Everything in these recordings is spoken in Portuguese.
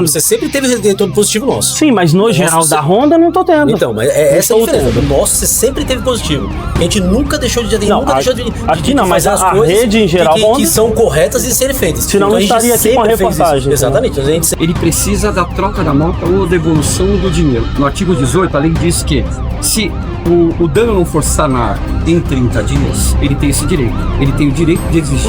Você sempre teve retorno positivo nosso. Sim, mas no geral da Honda eu não tô tendo. Então, mas essa é a diferença. O nosso você sempre teve positivo. A gente nunca deixou de aqui não, mas as a coisas rede em geral que são corretas e serem feitas. Senão não estaria aqui com a reportagem. Exatamente. Ele precisa da troca da moto ou devolução do dinheiro. No artigo 18, a lei diz que se o dano não for sanar em 30 dias, ele tem esse direito. Ele tem o direito de existir.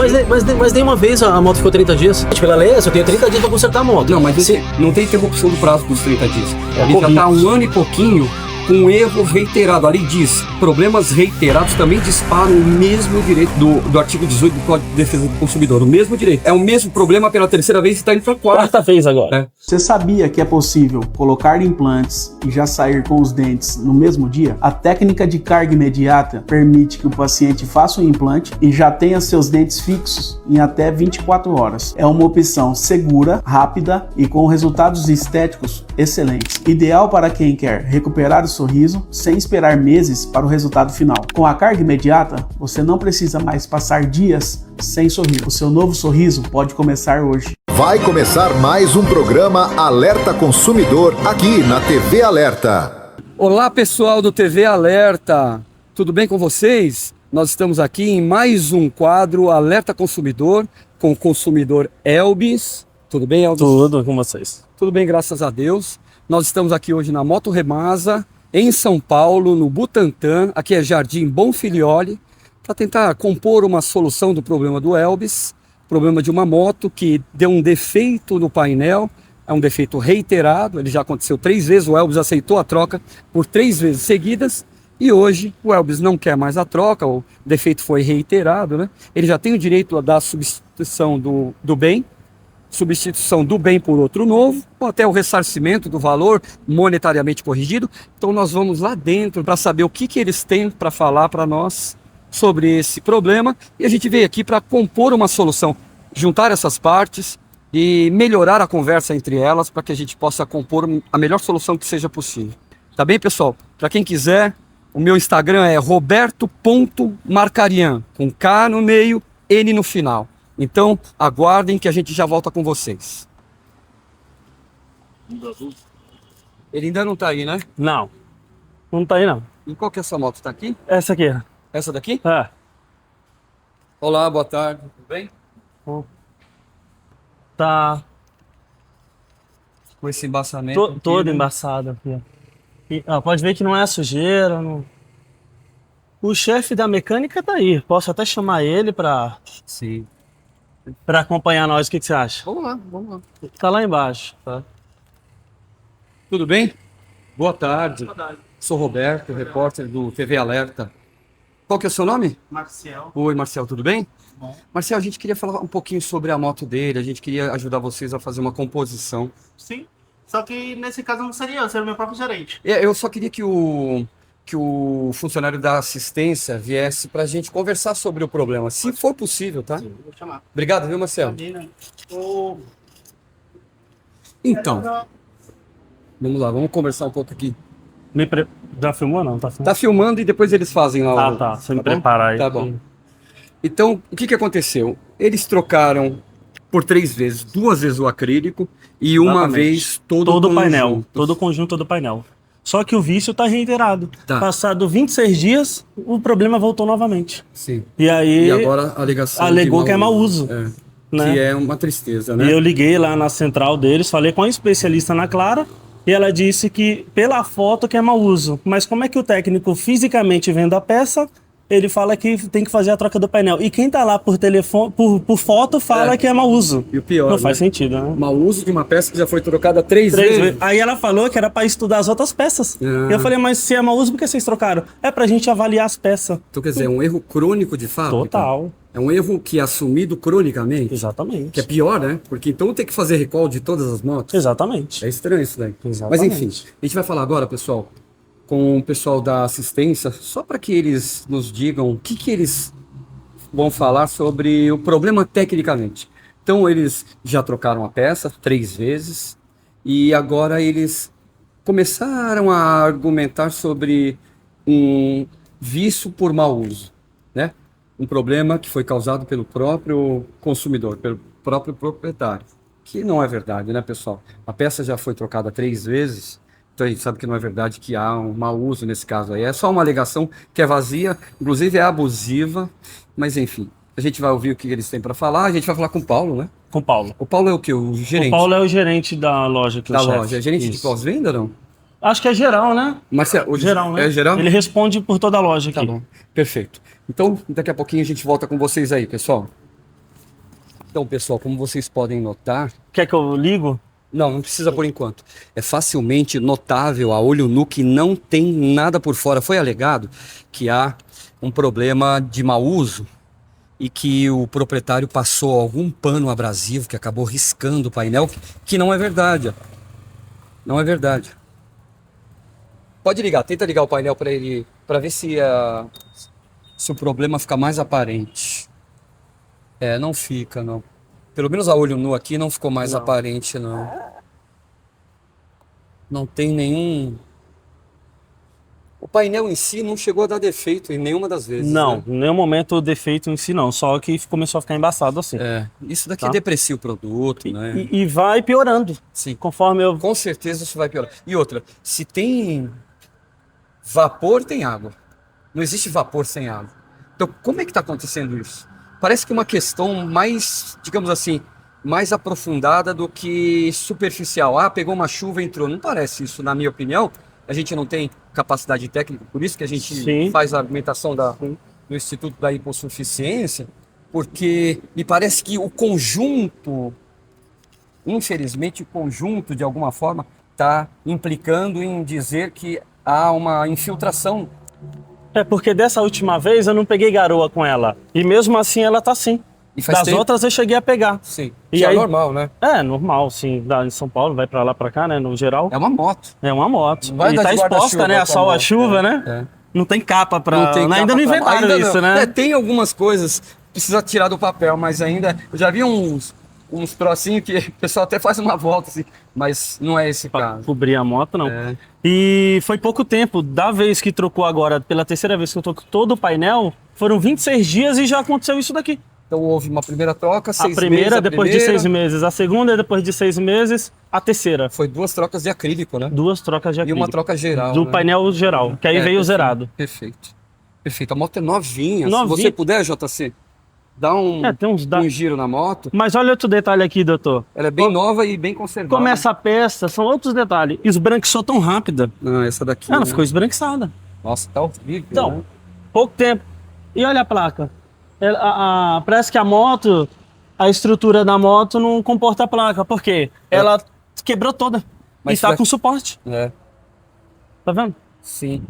Mas nenhuma vez a moto ficou 30 dias. Pela lei, eu tenho 30 dias pra consertar a moto. Não, mas não tem interrupção do prazo dos 30 dias. Ele já tá 1 ano e pouquinho com um erro reiterado. Ali diz, problemas reiterados também disparam o mesmo direito do artigo 18 do Código de Defesa do Consumidor. O mesmo direito. É o mesmo problema pela terceira vez e está indo para a quarta vez agora. Você sabia que é possível colocar implantes e já sair com os dentes no mesmo dia? A técnica de carga imediata permite que o paciente faça um implante e já tenha seus dentes fixos em até 24 horas. É uma opção segura, rápida e com resultados estéticos excelentes. Ideal para quem quer recuperar o sorriso sem esperar meses para o resultado final. Com a carga imediata, você não precisa mais passar dias sem sorrir. O seu novo sorriso pode começar hoje. Vai começar mais um programa Alerta Consumidor aqui na TV Alerta. Olá pessoal do TV Alerta, tudo bem com vocês? Nós estamos aqui em mais um quadro Alerta Consumidor com o consumidor Elbis. Tudo bem, Elbis? Tudo com vocês. Tudo bem, graças a Deus. Nós estamos aqui hoje na Moto Remasa, em São Paulo, no Butantã, aqui é Jardim Bonfilioli, para tentar compor uma solução do problema do Elbis, problema de uma moto que deu um defeito no painel, é um defeito reiterado, ele já aconteceu 3 vezes, o Elbis aceitou a troca por 3 vezes seguidas, e hoje o Elbis não quer mais a troca, o defeito foi reiterado, né? Ele já tem o direito da substituição do bem, substituição do bem por outro novo, ou até o ressarcimento do valor monetariamente corrigido. Então nós vamos lá dentro para saber o que eles têm para falar para nós sobre esse problema, e a gente veio aqui para compor uma solução, juntar essas partes e melhorar a conversa entre elas para que a gente possa compor a melhor solução que seja possível. Tá bem, pessoal? Para quem quiser, o meu Instagram é roberto.marcarian, com K no meio, N no final. Então, aguardem que a gente já volta com vocês. Ele ainda não tá aí, né? Não tá aí não. E qual que é essa moto? Tá aqui? Essa aqui. Essa daqui? É. Olá, boa tarde. Tudo bem? Tá. Com esse embaçamento. Todo embaçado aqui. Pode ver que não é sujeira. Não... O chefe da mecânica tá aí. Posso até chamar ele pra... Sim. Pra acompanhar nós, o que você acha? Vamos lá. Tá lá embaixo, tá? Tudo bem? Boa tarde. Boa tarde. Sou Roberto, repórter do TV Alerta. Qual que é o seu nome? Marcel. Oi, Marcel, tudo bem? Bom. Marcel, a gente queria falar um pouquinho sobre a moto dele, a gente queria ajudar vocês a fazer uma composição. Sim, só que nesse caso não seria eu, seria o meu próprio gerente. Eu só queria que o funcionário da assistência viesse para a gente conversar sobre o problema, se for possível, tá? Sim, vou chamar. Obrigado, viu, Marcel? Então, vamos lá, vamos conversar um pouco aqui. Já filmou ou não? Tá filmando? Tá filmando e depois eles fazem lá. Tá. Você me prepara aí. Tá bom. Então, o que aconteceu? Eles trocaram por 3 vezes, 2 vezes o acrílico e uma vez todo o painel. Todo o conjunto do painel. Só que o vício tá reiterado. Tá. Passado 26 dias, o problema voltou novamente. Sim. E aí... E agora a alegação alegou que é mau uso. Né? Que é uma tristeza, né? E eu liguei lá na central deles, falei com a especialista na Clara, e ela disse que pela foto que é mau uso. Mas como é que o técnico fisicamente vendo a peça, ele fala que tem que fazer a troca do painel. E quem tá lá por telefone, por foto, fala que é mau uso. E o pior, não faz sentido, né? Mau uso de uma peça que já foi trocada 3 vezes. Aí ela falou que era pra estudar as outras peças. E eu falei, mas se é mau uso, por que vocês trocaram? É pra gente avaliar as peças. Então quer dizer, é um erro crônico de fábrica? Total. É um erro que é assumido cronicamente? Exatamente. Que é pior, né? Porque então tem que fazer recall de todas as motos? Exatamente. É estranho isso daí. Exatamente. Mas enfim, a gente vai falar agora, pessoal, com o pessoal da assistência, só para que eles nos digam o que eles vão falar sobre o problema tecnicamente. Então eles já trocaram a peça 3 vezes e agora eles começaram a argumentar sobre um vício por mau uso, né? Um problema que foi causado pelo próprio consumidor, pelo próprio proprietário. que não é verdade, né, pessoal? A peça já foi trocada 3 vezes, então a gente sabe que não é verdade, que há um mau uso nesse caso aí. É só uma alegação que é vazia, inclusive é abusiva, mas enfim, a gente vai ouvir o que eles têm para falar, a gente vai falar com o Paulo, né? Com o Paulo. O Paulo é o quê? O gerente O Paulo é o gerente da loja aqui, da o chefe. loja. É gerente de Isso. pós-venda, não? Acho que é geral, né? Mas Geral, né? É geral? Ele responde por toda a loja aqui. Tá bom, perfeito. Então, daqui a pouquinho a gente volta com vocês aí, pessoal. Então, pessoal, como vocês podem notar... Quer que eu ligo? Não precisa por enquanto. É facilmente notável a olho nu que não tem nada por fora. Foi alegado que há um problema de mau uso e que o proprietário passou algum pano abrasivo que acabou riscando o painel, que não é verdade. Ó. Não é verdade. Pode ligar, tenta ligar o painel para ele, para ver se o problema fica mais aparente. Não fica, não. Pelo menos a olho nu aqui não ficou mais aparente, não. Não tem nenhum... O painel em si não chegou a dar defeito em nenhuma das vezes. Não, né? em nenhum momento o defeito em si não, só que começou a ficar embaçado assim. Isso daqui Tá. deprecia o produto, né? E vai piorando, Sim. conforme eu... Com certeza isso vai piorar. E outra, se tem vapor, tem água. Não existe vapor sem água. Então, como é que está acontecendo isso? Parece que é uma questão mais, digamos assim, mais aprofundada do que superficial. Ah, pegou uma chuva e entrou. Não parece isso, na minha opinião. A gente não tem capacidade técnica, por isso que a gente Sim. faz a argumentação do Instituto da Hipossuficiência, porque me parece que o conjunto, infelizmente, o conjunto, de alguma forma, está implicando em dizer que há uma infiltração. É porque dessa última vez eu não peguei garoa com ela, e mesmo assim ela tá assim. E faz Das tempo? outras eu cheguei a pegar. Sim, E que é aí- normal, né? É, normal, sim, em São Paulo, vai pra lá, pra cá, né, no geral. É uma moto. É uma moto. Vai E dar tá de exposta, guarda-chuva né, a com a sol, a moto, chuva, é, né? é. Não tem capa pra... Não tem ainda não capa pra- inventaram ainda isso, não. né? Tem algumas coisas, precisa tirar do papel, mas ainda... Eu já vi uns trocinhos que o pessoal até faz uma volta, assim, mas não é esse Pra caso. cobrir a moto, não. É. E foi pouco tempo, da vez que trocou agora, pela terceira vez que eu troco todo o painel, foram 26 dias e já aconteceu isso daqui. Então houve uma primeira troca, A 6 primeira, meses, depois de 6 meses. A segunda, depois de 6 meses. A terceira. Foi 2 trocas de acrílico, né? 2 trocas de E acrílico. uma troca geral. Do né? painel geral, que aí veio perfeito, zerado. Perfeito. Perfeito. A moto é novinha. Novinha. Se você puder, JC, dá um Tem uns... um giro na moto. Mas olha outro detalhe aqui, doutor. Ela é bem nova e bem conservada. Como essa peça, são outros detalhes. Esbranquiçou tão rápida. Não, essa daqui. Ela né? ficou esbranquiçada. Nossa, tá horrível. Então, né? pouco tempo. E olha a placa. Parece que a moto, a estrutura da moto não comporta a placa. Por quê? Ela quebrou toda. Mas e tá vai- com suporte. É, Tá vendo? sim.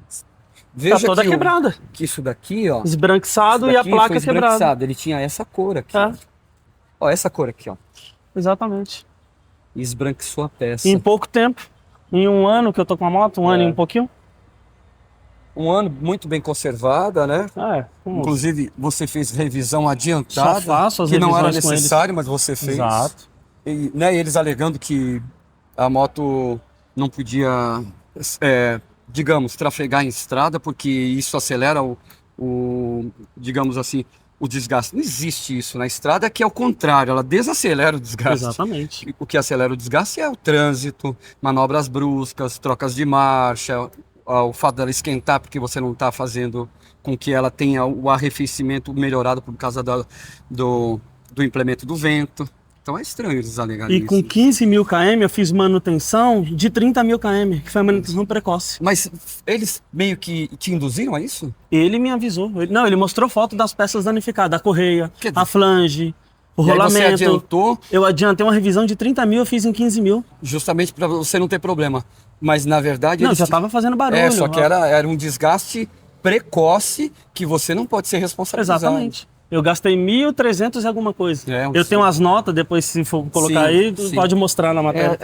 Tá Veja toda que quebrada. que isso daqui, ó. Esbranquiçado isso e a daqui placa foi quebrada. esbranquiçado. Ele tinha essa cor aqui. É, Ó, essa cor aqui, ó. exatamente. E esbranquiçou a peça. E em pouco tempo. Em um ano que eu tô com a moto, um ano e um pouquinho. Um ano muito bem conservada, né? Como... Inclusive, você fez revisão adiantada. Só faço as que não era revisões com necessário, mas você fez. Exato. E, né, eles alegando que a moto não podia, digamos, trafegar em estrada, porque isso acelera digamos assim, o desgaste. Não existe isso na estrada, que é o contrário, ela desacelera o desgaste. Exatamente. O que acelera o desgaste é o trânsito, manobras bruscas, trocas de marcha, o fato dela esquentar porque você não está fazendo com que ela tenha o arrefecimento melhorado por causa do implemento do vento. Então é estranho eles alegarem E com isso. 15 mil km eu fiz manutenção de 30 mil km, que foi a manutenção precoce. Mas eles meio que te induziram a isso? Ele me avisou. Ele mostrou foto das peças danificadas, a correia, Quer dizer- a flange, o E aí você rolamento. adiantou Eu adiantei uma revisão de 30 mil, eu fiz em 15 mil. justamente para você não ter problema. Mas na verdade... Não, eles já te- tava fazendo barulho. só que ó. era um desgaste precoce que você não pode ser responsabilizado. Exatamente. Eu gastei 1.300 e alguma coisa. É, Eu tenho umas notas, depois se for colocar Sim, aí, sim. pode mostrar na matéria.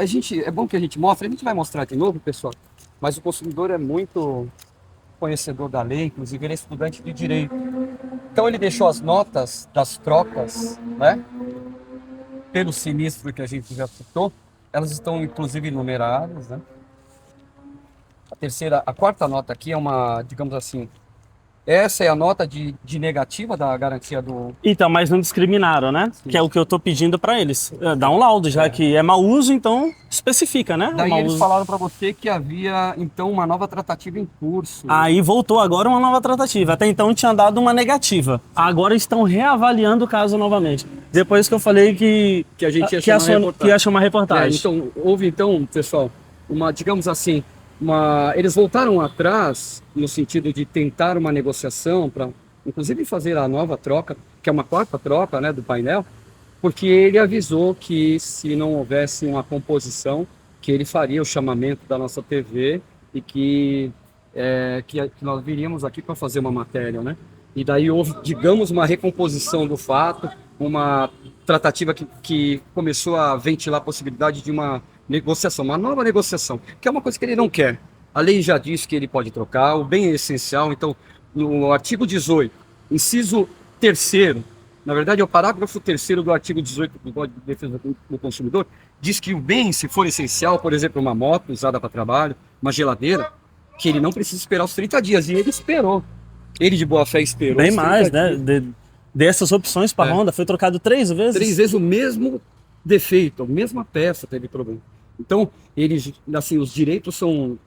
É bom que a gente mostre, a gente vai mostrar de novo, pessoal, mas o consumidor é muito conhecedor da lei, inclusive ele é estudante de direito. Então ele deixou as notas das trocas, né, pelo sinistro que a gente já citou, elas estão inclusive numeradas, né. A quarta nota aqui é uma, digamos assim, Essa é a nota de negativa da garantia do... Então, mas não discriminaram, né? Que é o que eu tô pedindo para eles. Dá um laudo, já que é mau uso, então especifica, né? Daí Mau eles uso. falaram para você que havia, então, uma nova tratativa em curso. Aí voltou agora uma nova tratativa. Até então tinha dado uma negativa. Agora estão reavaliando o caso novamente. Depois que eu falei que Que a gente ia que ia chamar que ia chamar reportagem. então, houve, então, pessoal, digamos assim, eles voltaram atrás no sentido de tentar uma negociação para, inclusive, fazer a nova troca, que é uma quarta troca, né, do painel, porque ele avisou que se não houvesse uma composição, que ele faria o chamamento da nossa TV e que nós viríamos aqui para fazer uma matéria, né? E daí houve, digamos, uma recomposição do fato, uma tratativa que começou a ventilar a possibilidade de uma negociação, uma nova negociação, que é uma coisa que ele não quer. A lei já diz que ele pode trocar, o bem é essencial. Então, no artigo 18, inciso 3º, na verdade é o parágrafo 3º do artigo 18 do Código de Defesa do Consumidor, diz que o bem, se for essencial, por exemplo, uma moto usada para trabalho, uma geladeira, que ele não precisa esperar os 30 dias, e ele esperou. Ele de boa fé esperou. Bem os 30 mais, né? dias. Dessas opções para Honda, foi trocado 3 vezes. 3 vezes o mesmo defeito, a mesma peça teve problema. Então, eles, assim, os direitos são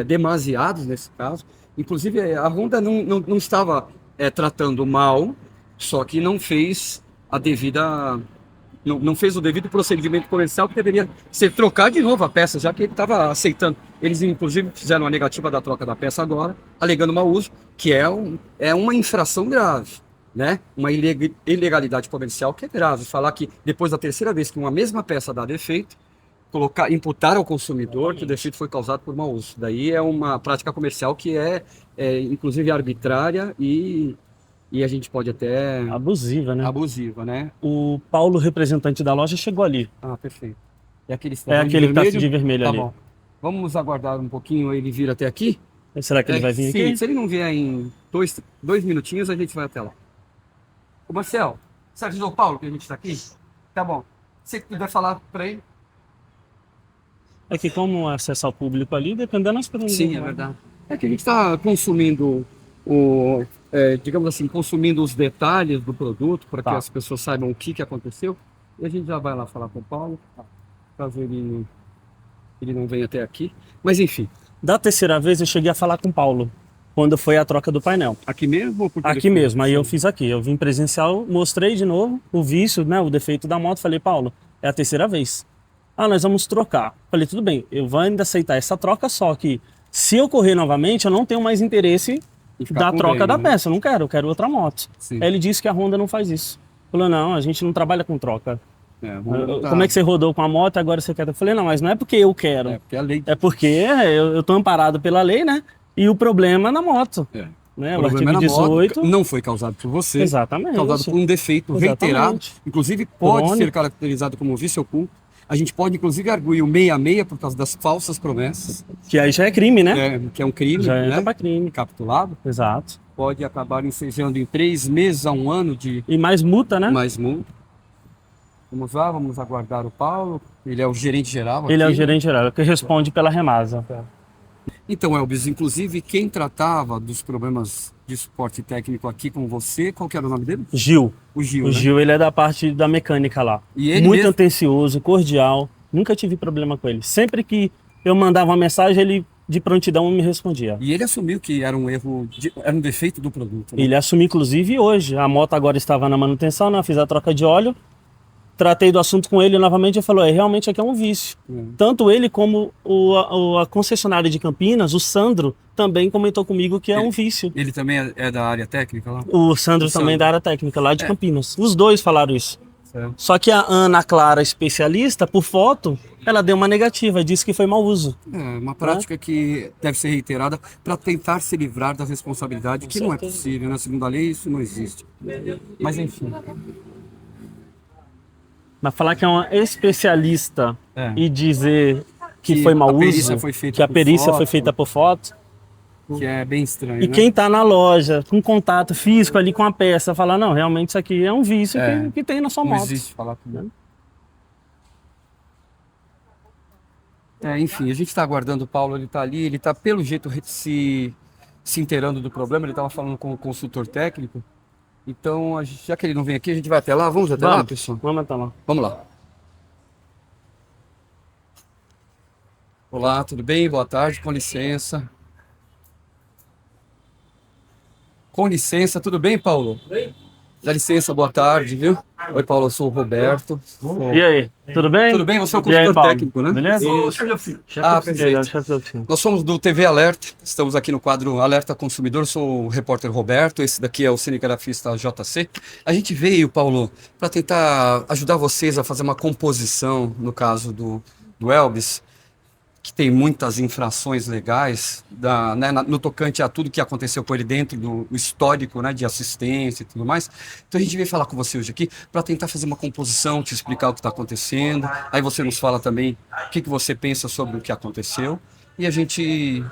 demasiados nesse caso. Inclusive, a Honda não estava tratando mal, só que não fez a devida... Não fez o devido procedimento comercial, que deveria ser trocar de novo a peça, já que ele estava aceitando. Eles, inclusive, fizeram a negativa da troca da peça agora, alegando mau uso, que é uma infração grave, né? Uma ilegalidade comercial que é grave. Falar que depois da terceira vez que uma mesma peça dá defeito, imputar ao consumidor que o defeito foi causado por mau uso. Daí é uma prática comercial que inclusive, arbitrária e a gente pode até... Abusiva, né? Abusiva, né? O Paulo, representante da loja, chegou ali. Ah, perfeito. É aquele É aquele que tá de vermelho tá ali. Bom. Vamos aguardar um pouquinho ele vir até aqui? Será que ele vai vir sim, aqui? Se ele não vier em dois minutinhos, a gente vai até lá. Ô Marcel, você avisou o Paulo que a gente está aqui? Tá bom. Se você puder falar para ele. É que como acesso ao público ali, dependendo das coisas. Sim, é verdade. É que a gente está consumindo digamos assim, consumindo os detalhes do produto para que as pessoas saibam o que aconteceu. E a gente já vai lá falar com o Paulo, caso ele não venha até aqui. Mas enfim. Da terceira vez eu cheguei a falar com o Paulo, quando foi a troca do painel. Aqui mesmo ou por Aqui telefone? mesmo, aí eu fiz aqui. Eu vim presencial, mostrei de novo o vício, né, o defeito da moto. Falei, Paulo, é a terceira vez. Nós vamos trocar. Falei, tudo bem, eu vou ainda aceitar essa troca, só que se ocorrer novamente, eu não tenho mais interesse da troca da peça. Eu não quero outra moto. Sim. Aí ele disse que a Honda não faz isso. Falou, não, a gente não trabalha com troca. Tá. Como é que você rodou com a moto e agora você quer? Eu falei, não, mas não é porque eu quero. Porque a lei... É porque eu tô amparado pela lei, né? E o problema é na moto. Né? O artigo 18... não foi causado por você. Exatamente. Causado por um defeito reiterado. Inclusive pode ser caracterizado como vício oculto. A gente pode, inclusive, arguir o 66 por causa das falsas promessas. Que aí já é crime, né? Que é um crime, já né? É pra crime. Capitulado. Exato. Pode acabar ensejando em 3 meses a 1 ano de... E mais multa, né? Mais multa. Vamos lá, vamos aguardar o Paulo. Ele é o gerente geral aqui. Ele é o gerente geral, que responde pela Remasa. Então, Elvis, inclusive, quem tratava dos problemas de suporte técnico aqui com você, qual que era o nome dele? Gil. O Gil, O né? Gil, ele é da parte da mecânica lá. E ele muito mesmo... atencioso, cordial. Nunca tive problema com ele. Sempre que eu mandava uma mensagem, ele de prontidão me respondia. E ele assumiu que era um erro, era um defeito do produto, né? Ele assumiu, inclusive, hoje. A moto agora estava na manutenção, né? Fiz a troca de óleo. Tratei do assunto com ele novamente e falou, realmente aqui é um vício. Tanto ele como a concessionária de Campinas, o Sandro, também comentou comigo que é um vício. Ele também é da área técnica lá? O Sandro também é da área técnica, lá de Campinas. Os dois falaram isso. Certo. Só que a Ana Clara, especialista, por foto, ela deu uma negativa, disse que foi mau uso. É uma prática que deve ser reiterada para tentar se livrar da responsabilidade, que não é possível, né? Segundo a lei, isso não existe. Mas enfim. Mas falar que é uma especialista e dizer que foi mau uso, que a perícia foi feita por foto, que é bem estranho, e né? quem está na loja, com contato físico ali com a peça, falar, não, realmente isso aqui é um vício que tem na sua moto. Não existe falar comigo. Enfim, a gente está aguardando o Paulo, ele está ali, ele está pelo jeito se se inteirando do problema, ele estava falando com o consultor técnico. Então, já que ele não vem aqui, a gente vai até lá. Vamos até lá, pessoal? Vamos até lá. Vamos lá. Olá, tudo bem? Boa tarde, com licença. Com licença, tudo bem, Paulo? Bem. Dá licença, boa tarde, viu? Oi, Paulo, eu sou o Roberto. E aí, tudo bem? Tudo bem? Você é o E aí, consultor Paulo? técnico, né? Beleza? Perfeito. Chefe de oficina. Nós somos do TV Alerta, estamos aqui no quadro Alerta Consumidor, sou o repórter Roberto, esse daqui é o cinegrafista JC. A gente veio, Paulo, para tentar ajudar vocês a fazer uma composição, no caso do Elvis, que tem muitas infrações legais né, no tocante a tudo que aconteceu com ele dentro do histórico, né, de assistência e tudo mais. Então a gente veio falar com você hoje aqui para tentar fazer uma composição, te explicar o que está acontecendo. Aí você nos fala também o que você pensa sobre o que aconteceu. E a gente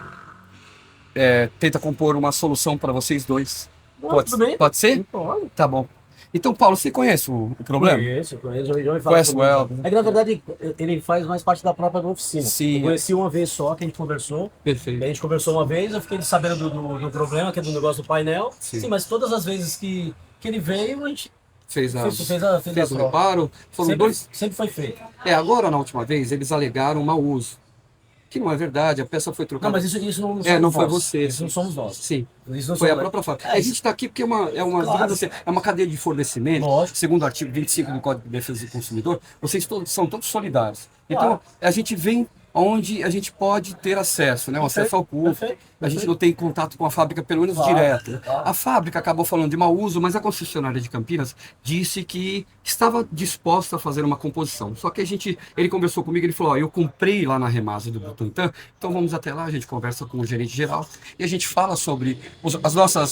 tenta compor uma solução para vocês dois. Tudo bem? Pode ser? Pode. Tá bom. Então, Paulo, você conhece o problema? Conheço, já me fala Conhece sobre o isso. Elvis? É que na verdade ele faz mais parte da própria oficina. Sim. Eu conheci uma vez só, que a gente conversou. Perfeito. A gente conversou uma vez, eu fiquei sabendo do problema, que é do negócio do painel. Sim. Sim, mas todas as vezes que ele veio, a gente Fez fez o troca. reparo? Foram dois? Sempre foi feito. Agora, na última vez, eles alegaram mau uso. Que não é verdade, a peça foi trocada. Não, mas isso não somos não foi nós. você. Isso não somos nós. Sim, Isso não foi a somos própria fábrica. É, A gente está aqui porque Claro. é uma cadeia de fornecimento, Lógico. segundo o artigo 25 do Código de Defesa do Consumidor, vocês são todos solidários. Então, Claro. a gente vem onde a gente pode ter acesso, né? O acesso ao custo. A gente não tem contato com a fábrica, pelo menos Claro, direto. claro. A fábrica acabou falando de mau uso, mas a concessionária de Campinas disse que estava disposta a fazer uma composição. Só que ele conversou comigo, ele falou, eu comprei lá na Remasa do Butantã, então vamos até lá, a gente conversa com o gerente geral e a gente fala sobre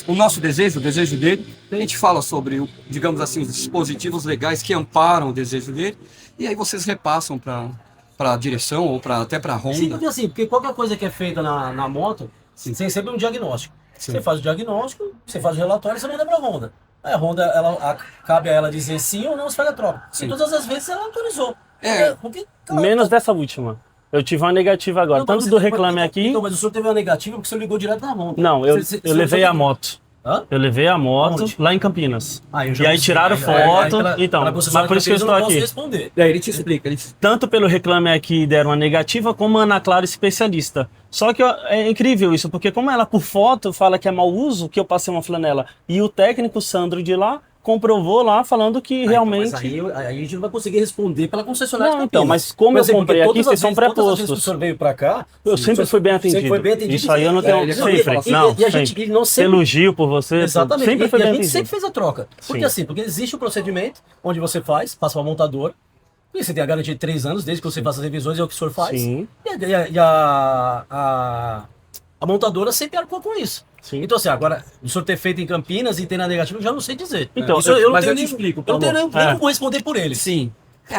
o nosso desejo, o desejo dele, a gente fala sobre, digamos assim, os dispositivos legais que amparam o desejo dele, e aí vocês repassam para a direção ou até para a Honda. Sim, porque qualquer coisa que é feita na moto, tem sempre um diagnóstico. Sim. Você faz o diagnóstico, você faz o relatório e você manda para a Honda. Aí a Honda, cabe a ela dizer sim ou não, você faz a troca. Sim. E todas as vezes ela autorizou. Claro, Menos dessa última. Eu tive uma negativa agora, não, tanto mas do você- Reclame Aqui. Então, mas o senhor teve uma negativa porque você ligou direto na Honda. Não, eu Você levei a moto. Hã? Eu levei a moto Aonde? lá em Campinas. Ah, eu já E aí não sei. tiraram foto. Então, mas por isso que eu estou não posso aqui. responder. Ele te explica, Tanto pelo Reclame Aqui deram uma negativa, como a Ana Clara especialista. Só que ó, é incrível isso, porque como ela por foto fala que é mau uso, que eu passei uma flanela, e o técnico Sandro de lá comprovou lá falando que realmente... Mas aí a gente não vai conseguir responder pela concessionária Não, de então, Campinas. mas como eu Por exemplo, comprei porque aqui, todas vocês são as vezes- todas as vezes que prepostos. o senhor veio pra cá, Eu sempre fui bem atendido. Sempre foi bem atendido. Isso aí eu não tenho... ele sempre. fala assim. Não, e a gente sempre. não sempre... Elogio por você. Exatamente. Sempre foi e a bem gente atendido. sempre fez a troca. Porque Sim. assim, porque existe o procedimento onde você passa para uma montadora, e você tem a garantia de 3 anos, desde que você faça as revisões, é o que o senhor faz. Sim. E a montadora sempre arcou com isso. Sim. Então assim, agora, o senhor ter feito em Campinas e ter na negativa, eu já não sei dizer. Então, Isso eu não mas tenho eu te nem- explico, eu não tenho nem Paulo. nem como responder por eles. Sim.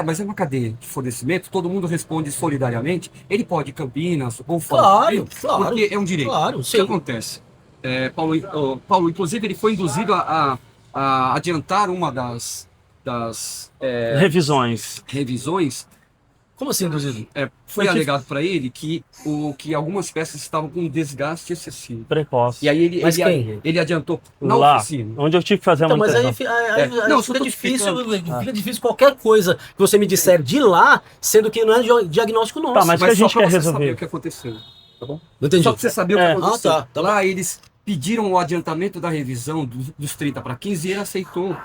Mas é uma cadeia de fornecimento, todo mundo responde solidariamente. Ele pode ir Campinas ou fora. Claro, claro. Porque é um direito. Claro, O que sim. acontece? Paulo, inclusive, ele foi induzido a adiantar uma das Revisões. revisões. Como assim, induzido? Foi Porque- alegado para ele que algumas peças estavam com desgaste excessivo. Precoce. E aí Mas quem? ele adiantou na lá, oficina. onde eu tive que fazer a Então, mas aí, manutenção. aí Não, fica só tô difícil, explicando. fica difícil qualquer coisa que você me disser de lá, sendo que não é diagnóstico nosso. Tá, mas que a só gente pra quer você resolver. saber o que aconteceu, tá bom? Não entendi. Só pra você saber o que É. aconteceu. Ah, tá. Lá eles pediram o adiantamento da revisão dos 30 para 15 e ele aceitou.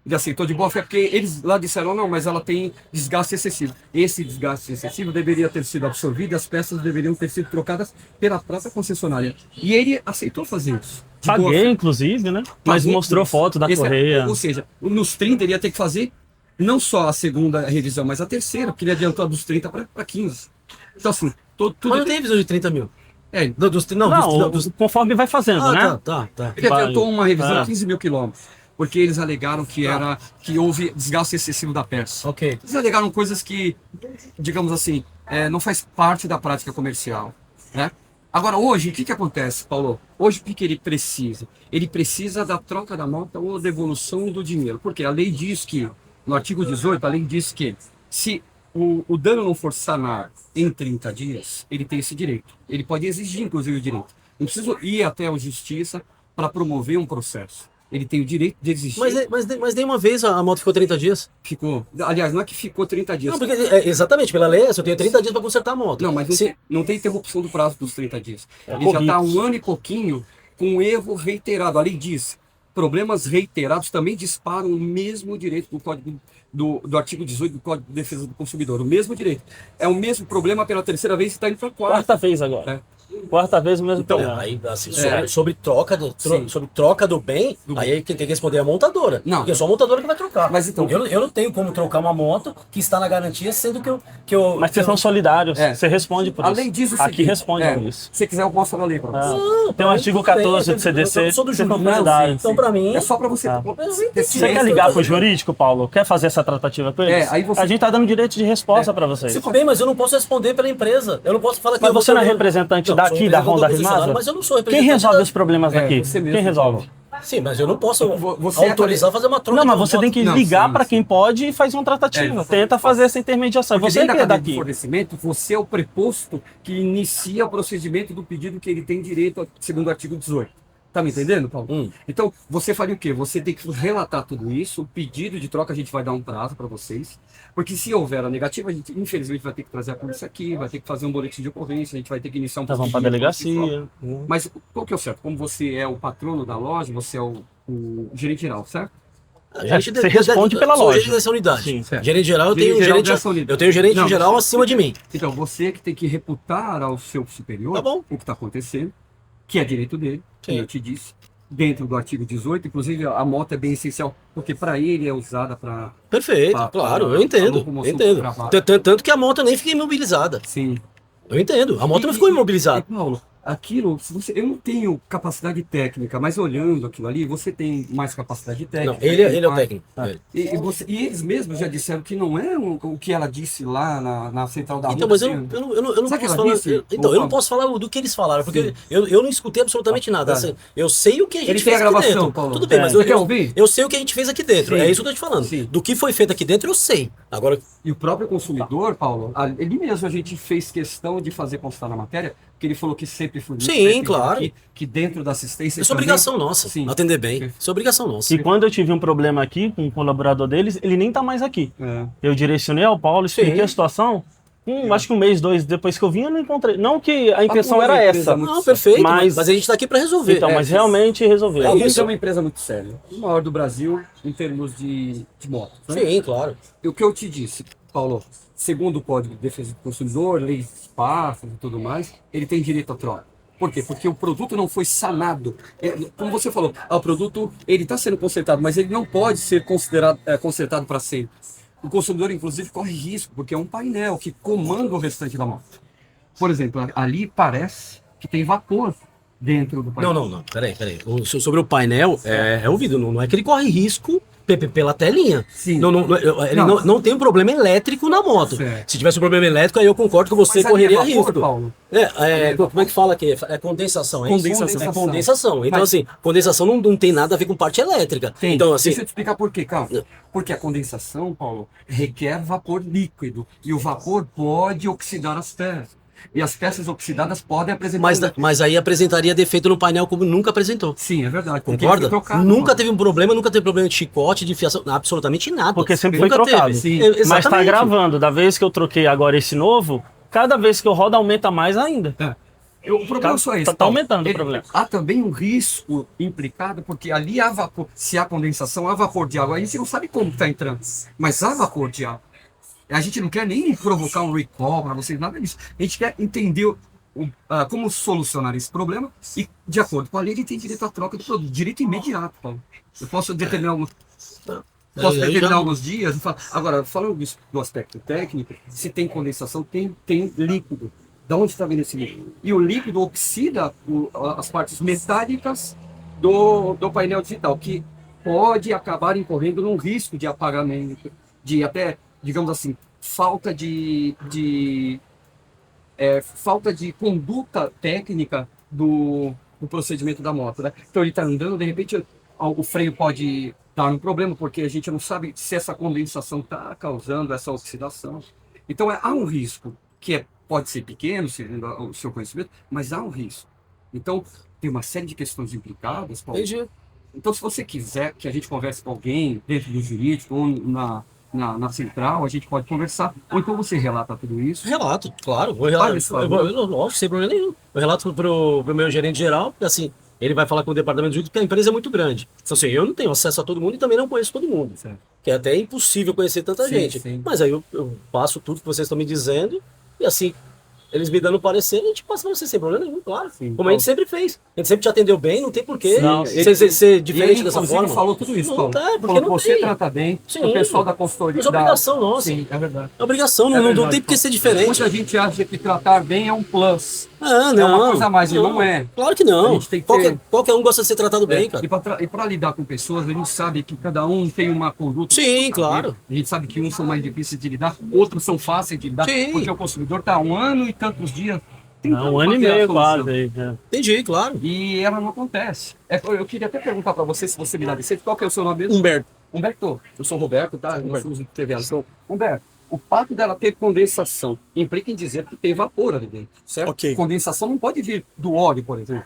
Ele aceitou de boa fé, porque eles lá disseram, não, mas ela tem desgaste excessivo. Esse desgaste excessivo deveria ter sido absorvido e as peças deveriam ter sido trocadas pela própria concessionária. E ele aceitou fazer isso. De boa Paguei, fé. inclusive, né? Mas Paguei mostrou isso. foto da Esse correia. Ou seja, nos 30 ele ia ter que fazer não só a segunda revisão, mas a terceira, porque ele adiantou a dos 30 para 15. Então assim, tudo... Mas não tem revisão de 30 mil. Não, conforme vai fazendo, né? Tá. Ele adiantou uma revisão Ah. de 15 mil quilômetros, porque eles alegaram que houve desgaste excessivo da peça. Ok. Eles alegaram coisas que, digamos assim, não faz parte da prática comercial, né? Agora, hoje, o que acontece, Paulo? Hoje, o que ele precisa? Ele precisa da troca da moto ou devolução do dinheiro. Porque a lei diz que, no artigo 18, a lei diz que se o dano não for sanado em 30 dias, ele tem esse direito. Ele pode exigir, inclusive, o direito. Não preciso ir até a justiça para promover um processo. Ele tem o direito de existir. Mas nem uma vez a moto ficou 30 dias. Ficou. Aliás, não é que ficou 30 dias. Não, porque, exatamente, pela lei, eu tenho 30 dias para consertar a moto. Não, mas não tem interrupção do prazo dos 30 dias. Ele já corrido. está 1 ano e pouquinho com um erro reiterado. A lei diz, problemas reiterados também disparam o mesmo direito do Código do artigo 18 do Código de Defesa do Consumidor. O mesmo direito. É o mesmo problema pela terceira vez e está indo para a quarta. Quarta vez agora. Quarta vez o mesmo problema. Aí, assim, sobre troca do bem, aí quem tem que responder é a montadora. Não. Porque é só a montadora que vai trocar. Mas então- eu não tenho como trocar uma moto que está na garantia, sendo que eu Mas vocês são solidários, É. você responde por A isso. lei diz o Aqui seguinte, responde por isso. Se quiser, eu posso falar a lei para você. Não, Tem o artigo 14 do CDC, eu sou do vocês são jurídico, solidários. então pra mim... É só para você ter Você quer ciência. ligar pro jurídico, Paulo? Quer fazer essa tratativa com eles? Aí você- A gente tá dando direito de resposta pra vocês. Tudo bem, mas eu não posso responder pela empresa. Eu não posso falar que Mas eu vou você não é ser- representante Não, daqui, sou da representante Honda do concessionário, Rimasa? Mas eu não sou Quem representante resolve da- os problemas daqui? você mesmo, Quem resolve? Paulo. Sim, mas eu não posso Você é autorizar a fazer uma troca. Não, de mas uma você moto. tem que Não, ligar sim, pra sim. quem pode e faz uma tratativa. É. Tenta fazer essa intermediação. Porque Você dentro que da é cadeia de daqui. fornecimento, você é o preposto que inicia o procedimento do pedido que ele tem direito, segundo o artigo 18. Tá me entendendo, Paulo? Então, você faria o quê? Você tem que relatar tudo isso, o pedido de troca a gente vai dar um prazo para vocês, porque se houver a negativa, a gente infelizmente vai ter que trazer a polícia aqui, vai ter que fazer um boletim de ocorrência, a gente vai ter que iniciar um Tá, vamos pra procedimento. delegacia. Mas qual que é o certo? Como você é o patrono da loja, você é o gerente geral, certo? Você responde pela sou loja. gerente dessa unidade. Sim. Certo. Gerente geral, eu tenho um Gerente geral gerente, dessa unidade. eu tenho um gerente Não, geral você- acima de mim. Então, você que tem que reputar ao seu superior Tá bom. o que está acontecendo, que é direito dele, que Sim. eu te disse, dentro do artigo 18, inclusive a moto é bem essencial, porque para ele é usada para... Perfeito, Pra- claro, pra- eu entendo. pra locomoção Eu entendo. travada. Tanto que a moto nem fica imobilizada. Sim. Eu entendo. A moto não ficou imobilizada. Paulo, aquilo, se você, eu não tenho capacidade técnica, mas olhando aquilo ali, você tem mais capacidade técnica. Não, ele é o mais- técnico. Ele. E eles mesmos já disseram que não é o que ela disse lá na central da Então, Honda, mas eu assim, não Sabe o que posso ela falar. disse? Então, eu não posso falar do que eles falaram, porque eu não escutei absolutamente nada. Tá. Assim, eu sei o que a gente Ele fez tem a aqui gravação, dentro. Paulo. Tudo bem, É. mas Você quer ouvir? eu sei o que a gente fez aqui dentro. Sim. É isso que eu tô te falando. Sim. Do que foi feito aqui dentro, eu sei. Agora, E o próprio consumidor, Paulo, ele mesmo a gente fez questão de fazer constar na matéria, porque ele falou que sempre foi muito Sim, presente claro. aqui, que dentro da assistência... isso é também- obrigação nossa. Sim. Atender bem. Isso é obrigação nossa. E quando eu tive um problema aqui com um colaborador deles, ele nem tá mais aqui. É. Eu direcionei ao Paulo, expliquei Sim. a situação. Acho que um mês, 2 depois que eu vim, eu não encontrei. Não que a intenção Honda é era uma empresa essa. muito Não, perfeito, Mas- mas a gente tá aqui pra resolver. Então, mas realmente resolveu. A Honda isso. é uma empresa muito séria, a maior do Brasil em termos de motos. Né? Sim, claro. E o que eu te disse, Paulo, segundo o Código de Defesa do Consumidor, leis de espaço e tudo mais, ele tem direito à troca. Por quê? Porque o produto não foi sanado. Como você falou, o produto ele está sendo consertado, mas ele não pode ser consertado para sempre. O consumidor, inclusive, corre risco, porque é um painel que comanda o restante da moto. Por exemplo, ali parece que tem vapor dentro do painel. Não. Peraí. Sobre o painel, é o vidro. Não é que ele corre risco pela telinha. Sim. Ele não tem um problema elétrico na moto. Certo. Se tivesse um problema elétrico, aí eu concordo que você Mas ali correria é vapor, risco. Paulo? Como é que fala aqui? É condensação, é isso? Condensação. É condensação. Então, Mas- assim, condensação não tem nada a ver com parte elétrica. Tem. Então, assim, Deixa eu te explicar por quê, calma. Porque a condensação, Paulo, requer vapor líquido. E o vapor pode oxidar as peças. E as peças oxidadas podem apresentar... mas aí apresentaria defeito no painel como nunca apresentou. Sim, é verdade. porque Concorda? ele foi trocado, Nunca Paulo. teve um problema, nunca teve problema de chicote, de fiação, absolutamente nada. Porque sempre foi Nunca trocado. teve. Sim. Mas tá Exatamente. gravando. Da vez que eu troquei agora esse novo, cada vez que eu rodo aumenta mais ainda. O problema Tá- só é esse. tá Paulo. aumentando o problema. Há também um risco implicado, porque ali há vapor. Se há condensação, há vapor de água. A gente não sabe como está entrando, mas há vapor de água. A gente não quer nem provocar um recall para vocês, nada disso. A gente quer entender como solucionar esse problema e, de acordo com a lei, ele tem direito à troca do produto. Direito imediato, Paulo. Eu posso determinar alguns dias. E falar. Agora, falando do aspecto técnico, se tem condensação, tem líquido. Da onde está vindo esse líquido? E o líquido oxida as partes metálicas do painel digital, que pode acabar incorrendo num risco de apagamento, de até, digamos assim, falta de conduta técnica do procedimento da moto, né? Então ele está andando, de repente o freio pode dar um problema, porque a gente não sabe se essa condensação está causando essa oxidação. Então há um risco, que pode ser pequeno, segundo o seu conhecimento, mas há um risco. Então, tem uma série de questões implicadas, Paulo. Entendi. Então, se você quiser que a gente converse com alguém dentro do jurídico ou na central, a gente pode conversar. Ou então você relata tudo isso. Relato, claro. Eu relato, lógico, sem problema nenhum. Eu relato pro meu gerente geral, porque assim, ele vai falar com o departamento jurídico, porque a empresa é muito grande. Então, assim, eu não tenho acesso a todo mundo e também não conheço todo mundo. Certo. Que é até impossível conhecer tanta Sim, gente. sim. Mas aí eu passo tudo que vocês estão me dizendo e assim, eles me dando parecer, a gente passa pra você sem problema nenhum, claro. Sim, Como a gente sempre fez. A gente sempre te atendeu bem, não tem porquê Não, ser diferente dessa inclusive, forma. falou tudo isso, Paulo. Não tá, porque Falou não que você tem. trata bem, Sim. o pessoal da consultoria. Mas é obrigação nossa. Sim, é verdade. É obrigação, É não verdade, tem por que Paulo. ser diferente. Muita gente acha que tratar bem é um plus. Ah, É não. uma coisa a mais, e não é. Claro que A não. gente tem que ter- Qualquer um gosta de ser tratado bem, cara. E para lidar com pessoas, a gente sabe que cada um tem uma conduta. Sim, claro. A gente sabe que uns são mais difíceis de lidar, outros são fáceis de lidar, Sim. porque o consumidor está 1 ano e tantos dias tentando Um ano e fazer a meio solução. quase. Aí, né? Entendi, claro. E ela não acontece. Eu queria até perguntar para você, se você me dá licença, qual que é o seu nome mesmo? Humberto. Humberto, eu sou Roberto, tá? Nós Humberto. somos do TV Ação. Humberto, o fato dela ter condensação implica em dizer que tem vapor ali dentro, certo? Ok. Condensação não pode vir do óleo, por exemplo.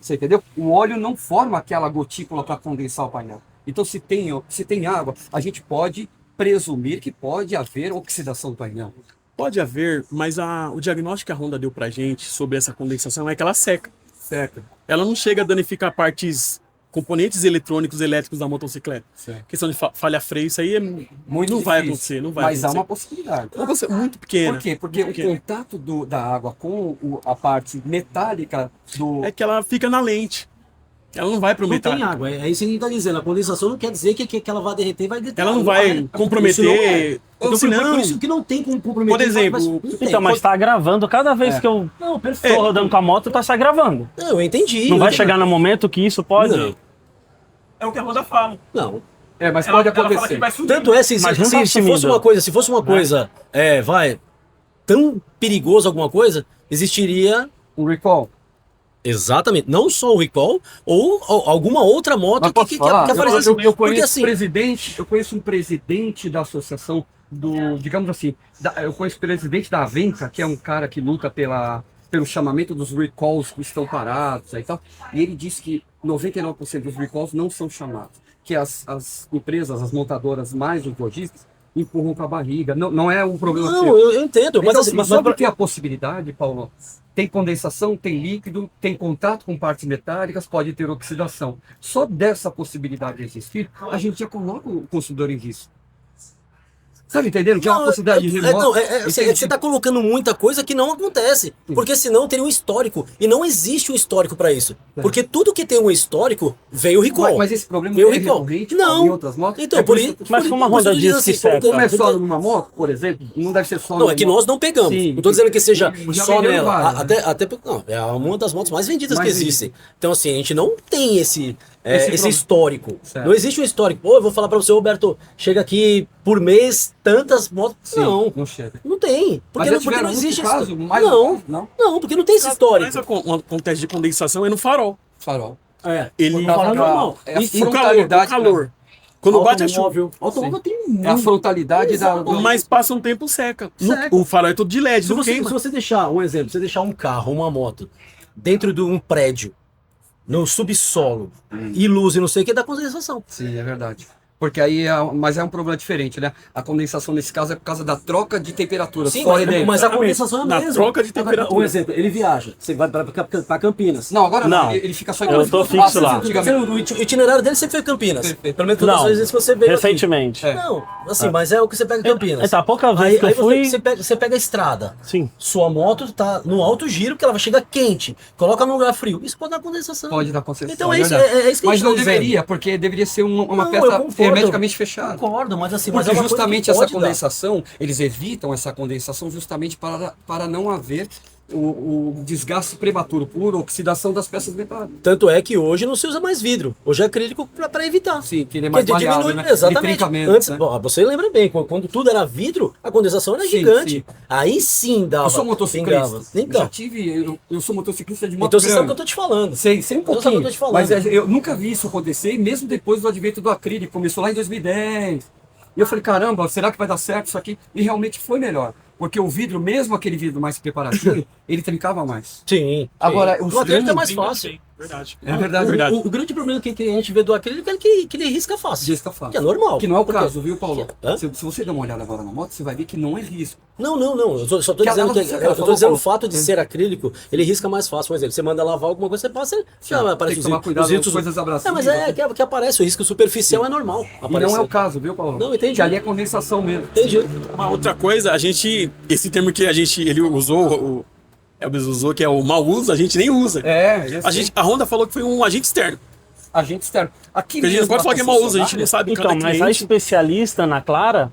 Você entendeu? O óleo não forma aquela gotícula para condensar o painel. Então, se tem água, a gente pode presumir que pode haver oxidação do painel. Pode haver, mas o diagnóstico que a Honda deu pra gente sobre essa condensação é que ela seca. Certo. Ela não chega a danificar componentes eletrônicos, elétricos da motocicleta. Certo. Questão de falha freio, isso aí Muito não vai difícil, acontecer, não vai mas há acontecer. uma possibilidade. É uma coisa muito pequena. Por quê? Porque Muito o pequena. contato da água com a parte metálica do... É que ela fica na lente. Ela não vai pro Não tem metálico. água, é isso que a gente tá dizendo. A condensação não quer dizer que ela vai derreter e vai derreter. Ela não vai comprometer. Então, Se não, por isso que não tem como comprometer. por exemplo, não tem. Então, mas tá gravando. Cada vez que eu Não, perfeito. tô rodando com a moto, tá se gravando. Não, eu entendi. Não eu vai entendi. chegar no momento que isso pode. Não. é o que a Honda fala. Não. mas pode acontecer. Tanto é, se Mas não tá fosse assumindo. uma coisa, tão perigoso alguma coisa, existiria Um recall. exatamente, não só o recall, ou alguma outra moto Mas posso que falar? aparecesse. Eu Porque conheço assim, eu conheço um presidente da associação digamos assim, eu conheço o presidente da Avenca, que é um cara que luta pelo chamamento dos recalls que estão parados e tal, e ele disse que 99% dos recalls não são chamados, que as empresas, as montadoras mais os lojistas empurram com a barriga, não é um problema não, seu. eu entendo, mas Então, assim, mas só porque a possibilidade, Paulo, tem condensação, tem líquido, tem contato com partes metálicas, pode ter oxidação. Só dessa possibilidade existir, a gente já coloca o consumidor em risco. Sabe entendendo? Que é uma possibilidade remota. Você está colocando muita coisa que não acontece. Porque senão teria um histórico. E não existe um histórico para isso. Porque tudo que tem um histórico veio o recall. Mas esse problema veio o é recall. recorrente Não. em outras motos? Então, por isso. Mas como a por isso Honda eu digo disse que seca. Como é só numa moto, por exemplo, não deve ser só Não, é que nós não pegamos. Sim. Não estou dizendo que seja Já só vendeu nela. várias, né? Até não, é uma das motos mais vendidas Mais que existem. Então, assim, a gente não tem esse histórico. Certo. Não existe um histórico. Pô, eu vou falar para você, Roberto, chega aqui por mês tantas motos. Sim, Não. não chega. Não tem. Porque, Mas já porque tiveram não existe muito esse- caso, mais não, um caso, não, porque não tem esse histórico. Mas acontece de condensação é no farol. Farol. Ele Por causa normal. é a E no frontalidade. calor. Quando bate a chuva. Automóvel tem muito. É a frontalidade da... Mas passa um tempo seca. Seca. O farol é todo de LED, Se não você, queima. se você deixar, um exemplo, você deixar um carro, uma moto, dentro de um prédio, no subsolo, e luz e não sei o que, dá condensação. Sim, é verdade. Porque aí, mas é um problema diferente, né? A condensação nesse caso é por causa da troca de temperatura. Sim, Corre dentro. mas a condensação é a Na mesma. troca de Agora, temperatura. um exemplo, ele viaja, você vai para Campinas. Não, agora não. Não. Ele fica só em Eu tô fixo lá. Antigamente. O itinerário dele sempre foi Campinas. Perfeito. Pelo menos todas as Não, vezes que você veio aqui. recentemente. Não, assim, mas é o que você pega em Campinas. Tá, pouca vez que eu fui. Você pega a estrada. Sim. Sua moto tá no alto giro, que ela vai chegar quente. Coloca num lugar frio. Isso pode dar condensação. Pode dar condensação. Então é isso, verdade. é isso que a Mas gente não tá dizendo. deveria, porque deveria ser uma Não, eu peça concordo. hermeticamente fechada. Concordo, mas assim, Porque mas é uma justamente coisa que essa pode dar. condensação, eles evitam essa condensação justamente para não haver o desgaste prematuro por oxidação das peças metálicas. Tanto é que hoje não se usa mais vidro. Hoje é acrílico para evitar. Sim, que ele é mais Porque maleável, né? Exatamente. Ele trinca menos, Antes, né? bom, você lembra bem, quando tudo era vidro, a condensação era Sim, gigante. sim. Aí sim dava. Eu sou motociclista. pingava. Eu Então, já tive, eu sou motociclista de moto então você sabe o que grande. eu tô te falando. Sei um Eu sei o que pouquinho, eu tô te falando. mas eu nunca vi isso acontecer, mesmo depois do advento do acrílico, começou lá em 2010. E eu falei, caramba, será que vai dar certo isso aqui? E realmente foi melhor. Porque o vidro, mesmo aquele vidro mais preparadinho, ele trincava mais. Sim. Agora, o acrílico é mais fácil. Verdade. É verdade. O grande problema que a gente vê do acrílico é que ele risca fácil. Risca fácil. Que é normal. Que não é o Porque- caso, viu, Paulo? Hã? Se você der uma olhada agora na moto, você vai ver que não é risco. Não. Eu só tô Que dizendo ela- que ela eu tô falou, dizendo o Paulo. fato de ser acrílico, ele risca mais fácil. Por exemplo, você manda lavar alguma coisa, você passa, já Tem aparece que os tomar riscos. cuidado os riscos- com coisas abrasivas. É, mas que aparece, o risco superficial é normal. E não aparecer. é o caso, viu, Paulo? Não, entendi. Que ali é condensação mesmo. Entendi. Uma outra coisa, esse termo que ele usou, o Elvis usou, que é o mau uso, a gente nem usa. A Honda falou que foi um agente externo. Agente externo. Aqui Porque a gente não pode falar que é mau uso, a gente não sabe Então, cada mas a cliente. especialista na Clara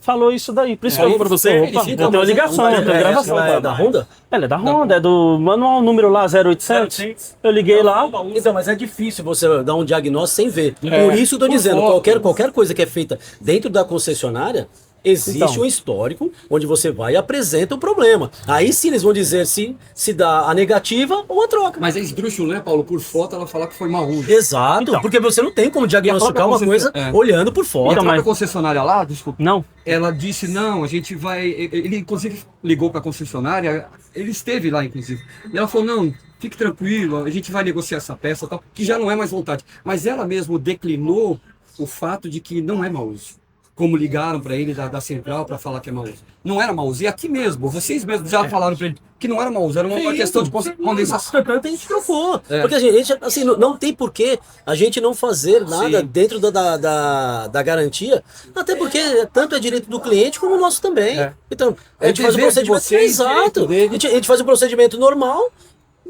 falou isso daí. Por isso que Falou eu pra você? Opa, Então, eu tenho ligação, eu tenho gravação. É da Honda? Ela é da Honda, é do manual número lá 0800. Eu liguei lá. Então, mas é difícil você dar um diagnóstico sem ver. Por isso eu tô Por dizendo, foto. qualquer coisa que é feita dentro da concessionária, existe Então. um histórico onde você vai e apresenta o problema. Aí sim eles vão dizer se dá a negativa ou a troca. Mas é esdrúxulo, né, Paulo? Por foto ela falar que foi mau uso. Exato, Então. porque você não tem como diagnosticar uma coisa olhando por E a fora. Então, própria mas- concessionária lá, desculpa, Não. ela disse, não, a gente vai... Ele, inclusive, ligou para a concessionária, ele esteve lá, inclusive. E ela falou, não, fique tranquilo, a gente vai negociar essa peça e tal, que já não é mais vontade. Mas ela mesmo declinou o fato de que não é mau uso. Como ligaram para ele da central para falar que é mau uso. Não era mau uso. E aqui mesmo, vocês mesmos já falaram para ele que não era mau uso, era uma questão de condensação. Portanto, a gente trocou. É. Porque a gente, assim, não tem porquê a gente não fazer nada Sim. dentro da garantia, até porque tanto é direito do cliente como o nosso também. É. Então, a É gente faz o dever de procedimento. vocês, Exato. direito dele. A gente faz o procedimento normal,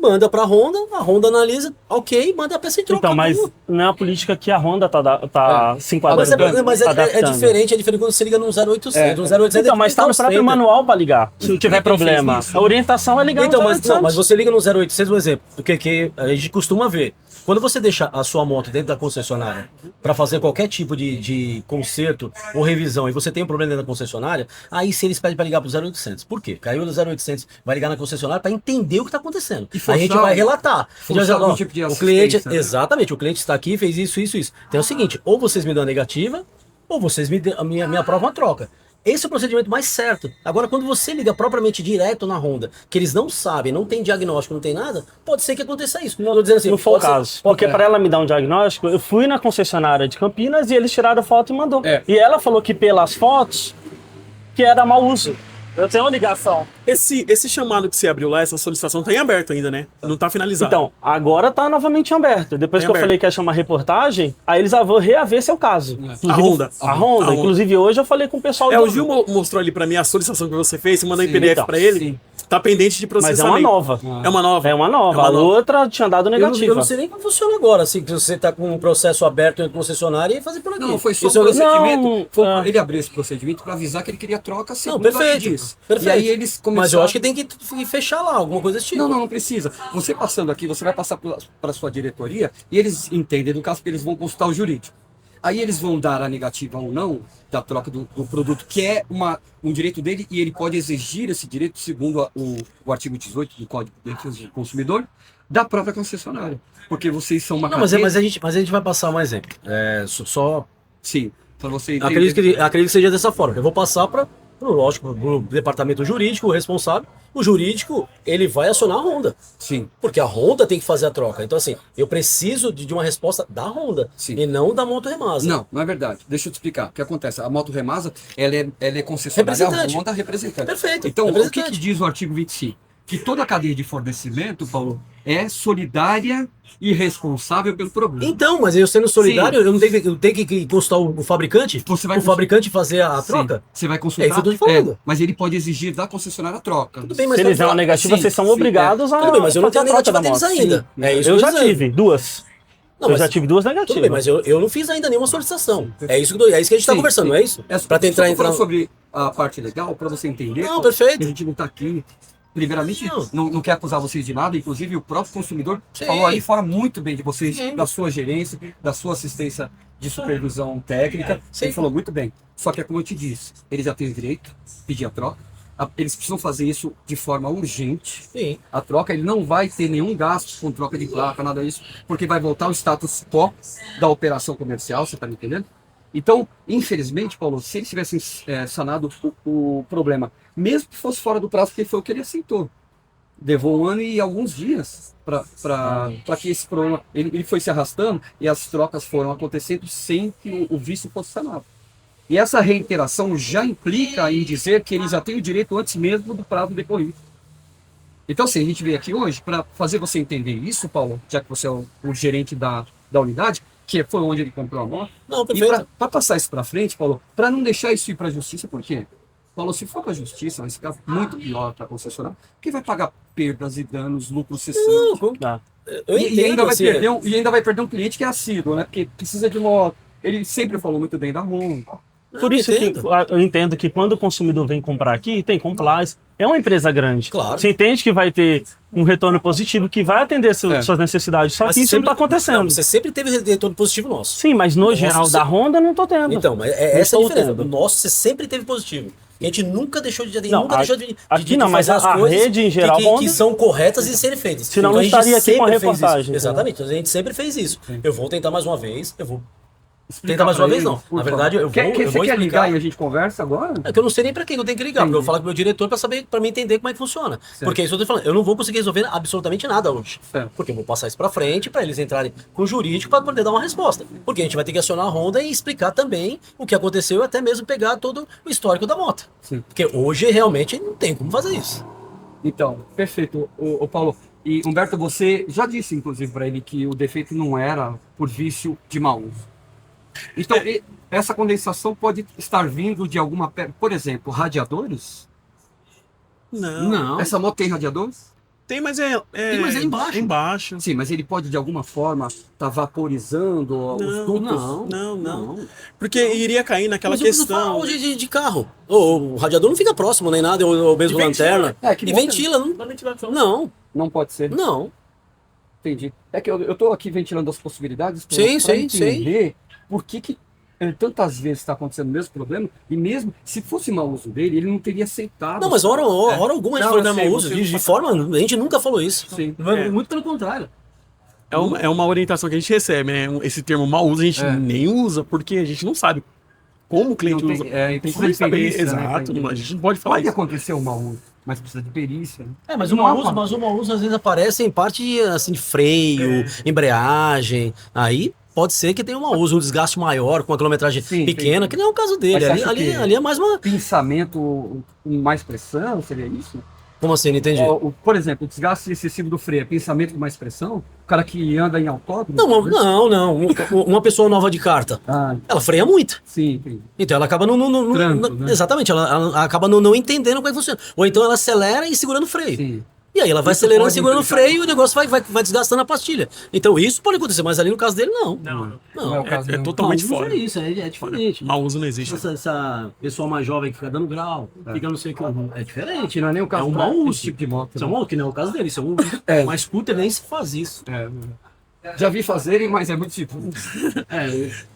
manda pra Honda, a Honda analisa, ok, manda a peça e troca. Então, mas acabou. não é a política que a Honda tá se enquadrando. Mas tá é adaptando. diferente quando você liga no 0800. No 0800 Então, mas tá no próprio manual para ligar. Se tiver problema. A orientação é ligar Então, no mas 0800. você liga no 0800, um exemplo, porque que a gente costuma ver. Quando você deixa a sua moto dentro da concessionária para fazer qualquer tipo de conserto ou revisão e você tem um problema dentro da concessionária, aí sim eles pedem para ligar pro 0800. Por quê? Caiu no 0800, vai ligar na concessionária para entender o que está acontecendo. E Aí a gente forçar- vai relatar. A gente vai forçar dizer, algum ó, tipo de o cliente, assistência, né? exatamente, o cliente está aqui, fez isso. Então é o seguinte, ou vocês me dão a negativa, ou vocês me aprovam a troca. Esse é o procedimento mais certo. Agora, quando você liga propriamente direto na Honda, que eles não sabem, não tem diagnóstico, não tem nada, pode ser que aconteça isso. Não tô dizendo assim, Não foi o pode ser- caso. Porque para ela me dar um diagnóstico, eu fui na concessionária de Campinas e eles tiraram foto e mandou. É. E ela falou que pelas fotos, que era mau uso. Eu tenho uma ligação. Esse chamado que você abriu lá, essa solicitação tá em aberto ainda, né? Não tá finalizado. Então, agora tá novamente aberto. Depois Tá que eu aberto. falei que ia chamar reportagem, aí eles vão reaver seu caso. Inclusive, A Honda. A Honda. A Honda. Inclusive, hoje eu falei com o pessoal O Gil mostrou ali pra mim a solicitação que você fez, você mandou em PDF então, pra ele. sim. Tá pendente de Mas é processamento. uma nova. É uma nova. É uma nova. É uma A nova. outra tinha dado Eu negativa. não sei nem como funciona agora, assim, que você está com um processo aberto em concessionária e fazer por aqui. Não, foi só Isso um eu- procedimento. Não, Ele abriu esse procedimento para avisar que ele queria troca Não, segundo perfeito. a lei diz. Perfeito. E aí eles começaram... Mas eu acho que tem que fechar lá, alguma coisa desse tipo. Não precisa. Você passando aqui, você vai passar para a sua diretoria e eles entendem do caso que eles vão consultar o jurídico. Aí eles vão dar a negativa ou não da troca do produto, que é um direito dele e ele pode exigir esse direito segundo o artigo 18 do Código de Defesa do Consumidor da própria concessionária. Porque vocês são uma Não, mas, cadeia... mas a gente vai passar um exemplo. Só Sim, para você entender. acredito que seja dessa forma. Eu vou passar para, lógico, pro departamento jurídico, o responsável. O jurídico, ele vai acionar a Honda. Sim. Porque a Honda tem que fazer a troca. Então, assim, eu preciso de uma resposta da Honda Sim. e não da Moto Remasa. Não é verdade. Deixa eu te explicar. O que acontece? A Moto Remasa, ela é concessionária, Representante. a Honda representante. Perfeito. Então, o Representante. que diz o artigo 25? Que toda a cadeia de fornecimento, Paulo, é solidária e responsável pelo problema. Então, mas eu sendo solidário, eu não tenho que consultar o fabricante? Você vai o fabricante fazer a troca? Sim, você vai É consultar. isso que eu tô te falando. mas ele pode exigir da concessionária a troca. Tudo bem, mas Se eles dão uma negativa, sim, vocês são sim, obrigados a. Tudo bem, mas eu não fazer tenho a a troca negativa da deles moto. ainda. É isso Eu que já tô dizendo. tive duas. Não, Eu mas- já tive duas Tudo negativas. bem, mas eu não fiz ainda nenhuma solicitação. É isso que a gente está Sim, conversando, sim. não é isso? Para tentar entrar. sobre a parte legal, para você entender. Não, Paulo, perfeito. que a gente não está aqui. Primeiramente, Não. não quer acusar vocês de nada, inclusive o próprio consumidor Sim. falou aí fora muito bem de vocês, Sim. da sua gerência, da sua assistência de supervisão técnica. Sim. Ele falou muito bem. Só que é como eu te disse, eles já têm direito a pedir a troca. Eles precisam fazer isso de forma urgente. Sim. A troca, ele não vai ter nenhum gasto com troca de placa, nada disso, porque vai voltar ao status quo da operação comercial, você está me entendendo? Então, infelizmente, Paulo, se eles tivessem sanado o problema, mesmo que fosse fora do prazo, que foi o que ele aceitou, levou 1 ano e alguns dias para que esse problema ele foi se arrastando e as trocas foram acontecendo sem que o vício fosse sanado. E essa reiteração já implica em dizer que ele já tem o direito antes mesmo do prazo decorrido. Então, assim, a gente veio aqui hoje para fazer você entender isso, Paulo, já que você é o gerente da unidade, que foi onde ele comprou a moto. Não, E perfeito. para passar isso para frente, Paulo, para não deixar isso ir para a justiça, por quê? Paulo, se for para a justiça, vai ficar muito pior para a concessionária, porque vai pagar perdas e danos, lucros cessantes. Tá. Eu E entendo, ainda vai assim, perder um cliente que é assíduo, né? Porque precisa de moto. Ele sempre falou muito bem da Honda. Por isso que eu entendo que quando o consumidor vem comprar aqui, tem compliance, é uma empresa grande. Claro. Você entende que vai ter um retorno positivo, que vai atender suas necessidades. Só Mas que isso não sempre- está acontecendo. Não, você sempre teve retorno positivo nosso. Sim, mas no Nossa, geral você- da Honda não tô tendo. Então, mas Não essa é a estou diferença. tendo. O nosso você sempre teve positivo. A gente nunca deixou de, Não, nunca deixou de, aqui não, mas fazer a as coisas rede em geral, que Honda- são corretas e serem feitas. Senão Então, não a gente estaria aqui com a sempre fez isso. reportagem, Exatamente, a gente sempre fez isso. Eu vou tentar mais uma vez, eu vou Explica tentar mais pra uma vez ele, não. por Na verdade, favor. eu vou Você quer explicar. ligar e a gente conversa agora? É que eu não sei nem pra quem eu tenho que ligar, porque eu vou falar com o meu diretor pra saber, para me entender como é que funciona. Porque isso eu tô falando, eu não vou conseguir resolver absolutamente nada hoje. Certo. Porque eu vou passar isso pra frente pra eles entrarem com o jurídico pra poder dar uma resposta. Porque a gente vai ter que acionar a Honda e explicar também o que aconteceu e até mesmo pegar todo o histórico da moto. Sim. Porque hoje realmente não tem como fazer isso. Então, perfeito, o Paulo. E Humberto, você já disse, inclusive, para ele que o defeito não era por vício de mau uso. Então, essa condensação pode estar vindo de alguma... Por exemplo, radiadores? Não. Essa moto tem radiadores? Tem, mas Tem, mas é embaixo. Embaixo. Sim, mas ele pode, de alguma forma, estar vaporizando os dutos? Não. Porque iria cair naquela Mas eu preciso falar questão. hoje de carro. O radiador não fica próximo nem nada, ou mesmo E ventila. lanterna. Que E bom ventila. Não, Não pode ser. não. Entendi. É que eu estou aqui ventilando as possibilidades para Sim, entender por que tantas vezes está acontecendo o mesmo problema, e mesmo se fosse mau uso dele, ele não teria aceitado. Não, mas hora alguma a gente Não, falou eu da sei, mau uso. você De não forma, a gente nunca falou isso. Sim. Muito pelo contrário. É uma orientação que a gente recebe, né? Esse termo mau uso a gente nem usa, porque a gente não sabe como o cliente Não usa. tem Precisa de saber, perícia, né? exato. Tem- A gente não pode falar Pode isso. acontecer o mau uso, mas precisa de perícia. Né? Mas Não o há mau uso às vezes aparece em parte assim, de freio, embreagem. Aí pode ser que tenha um mau uso, um desgaste maior, com a quilometragem Sim, pequena, tem. que não é o caso dele. Mas você Ali, acha que- ali é mais uma. Pensamento com mais pressão, seria isso? Como assim? Não entendi. Por exemplo, o desgaste excessivo do freio, é pensamento com mais pressão? O cara que anda em autódromo? Não. Uma pessoa nova de carta, Ah, ela freia muito. sim, entendi. Então ela acaba Tranco, né? Exatamente, ela acaba não entendendo como é que funciona. Ou então ela acelera e segurando o freio. Sim. E aí ela vai Isso acelerando, pode segurando o implicar. freio e o negócio vai desgastando a pastilha. Então isso pode acontecer, mas ali no caso dele, não. Não é o caso É não. totalmente Mau uso fora. é isso, é diferente. Mau uso não existe. Essa pessoa mais jovem que fica dando grau, fica não sei o que. É diferente, Não é nem o caso É um pra mau esse uso. tipo de moto. Isso é um que não é o caso dele. Isso é um. É. Mas scooter nem se faz isso. Já vi fazerem, mas é muito tipo.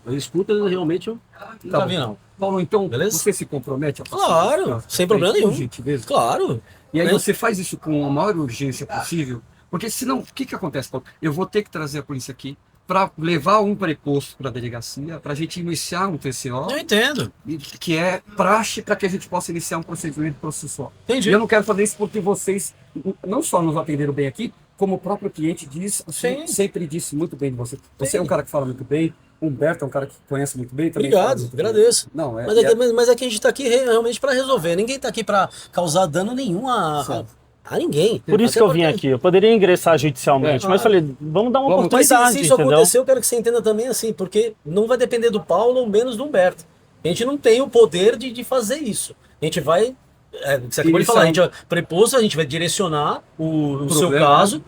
O scooter realmente eu nunca Tá vi, bom. não. Paulo, então Beleza? você se compromete a fazer Claro, isso? sem problema nenhum. Por gentileza. Claro. E aí Né? você faz isso com a maior urgência possível, porque senão, o que acontece, Paulo? Eu vou ter que trazer a polícia aqui para levar um preposto para a delegacia, para a gente iniciar um TCO, Eu entendo. que é praxe para que a gente possa iniciar um procedimento processual. Entendi. E eu não quero fazer isso porque vocês não só nos atenderam bem aqui, como o próprio cliente diz, Sim. sempre disse muito bem de você. Você é um cara que fala muito bem, o Humberto é um cara que conhece muito bem. Também fala Obrigado, muito bem. agradeço. Não, Mas é que a gente tá aqui realmente para resolver. Ninguém tá aqui para causar dano nenhum a ninguém. Por isso Até que eu vim porque- aqui. Eu poderia ingressar judicialmente, mas falei, vamos dar uma Vamos, Mas oportunidade, se isso entendeu? acontecer, eu quero que você entenda também assim, porque não vai depender do Paulo ou menos do Humberto. A gente não tem o poder de fazer isso. A gente vai. Você acabou de Isso falar, é a gente vai preposto, a gente vai direcionar o seu Problema. caso,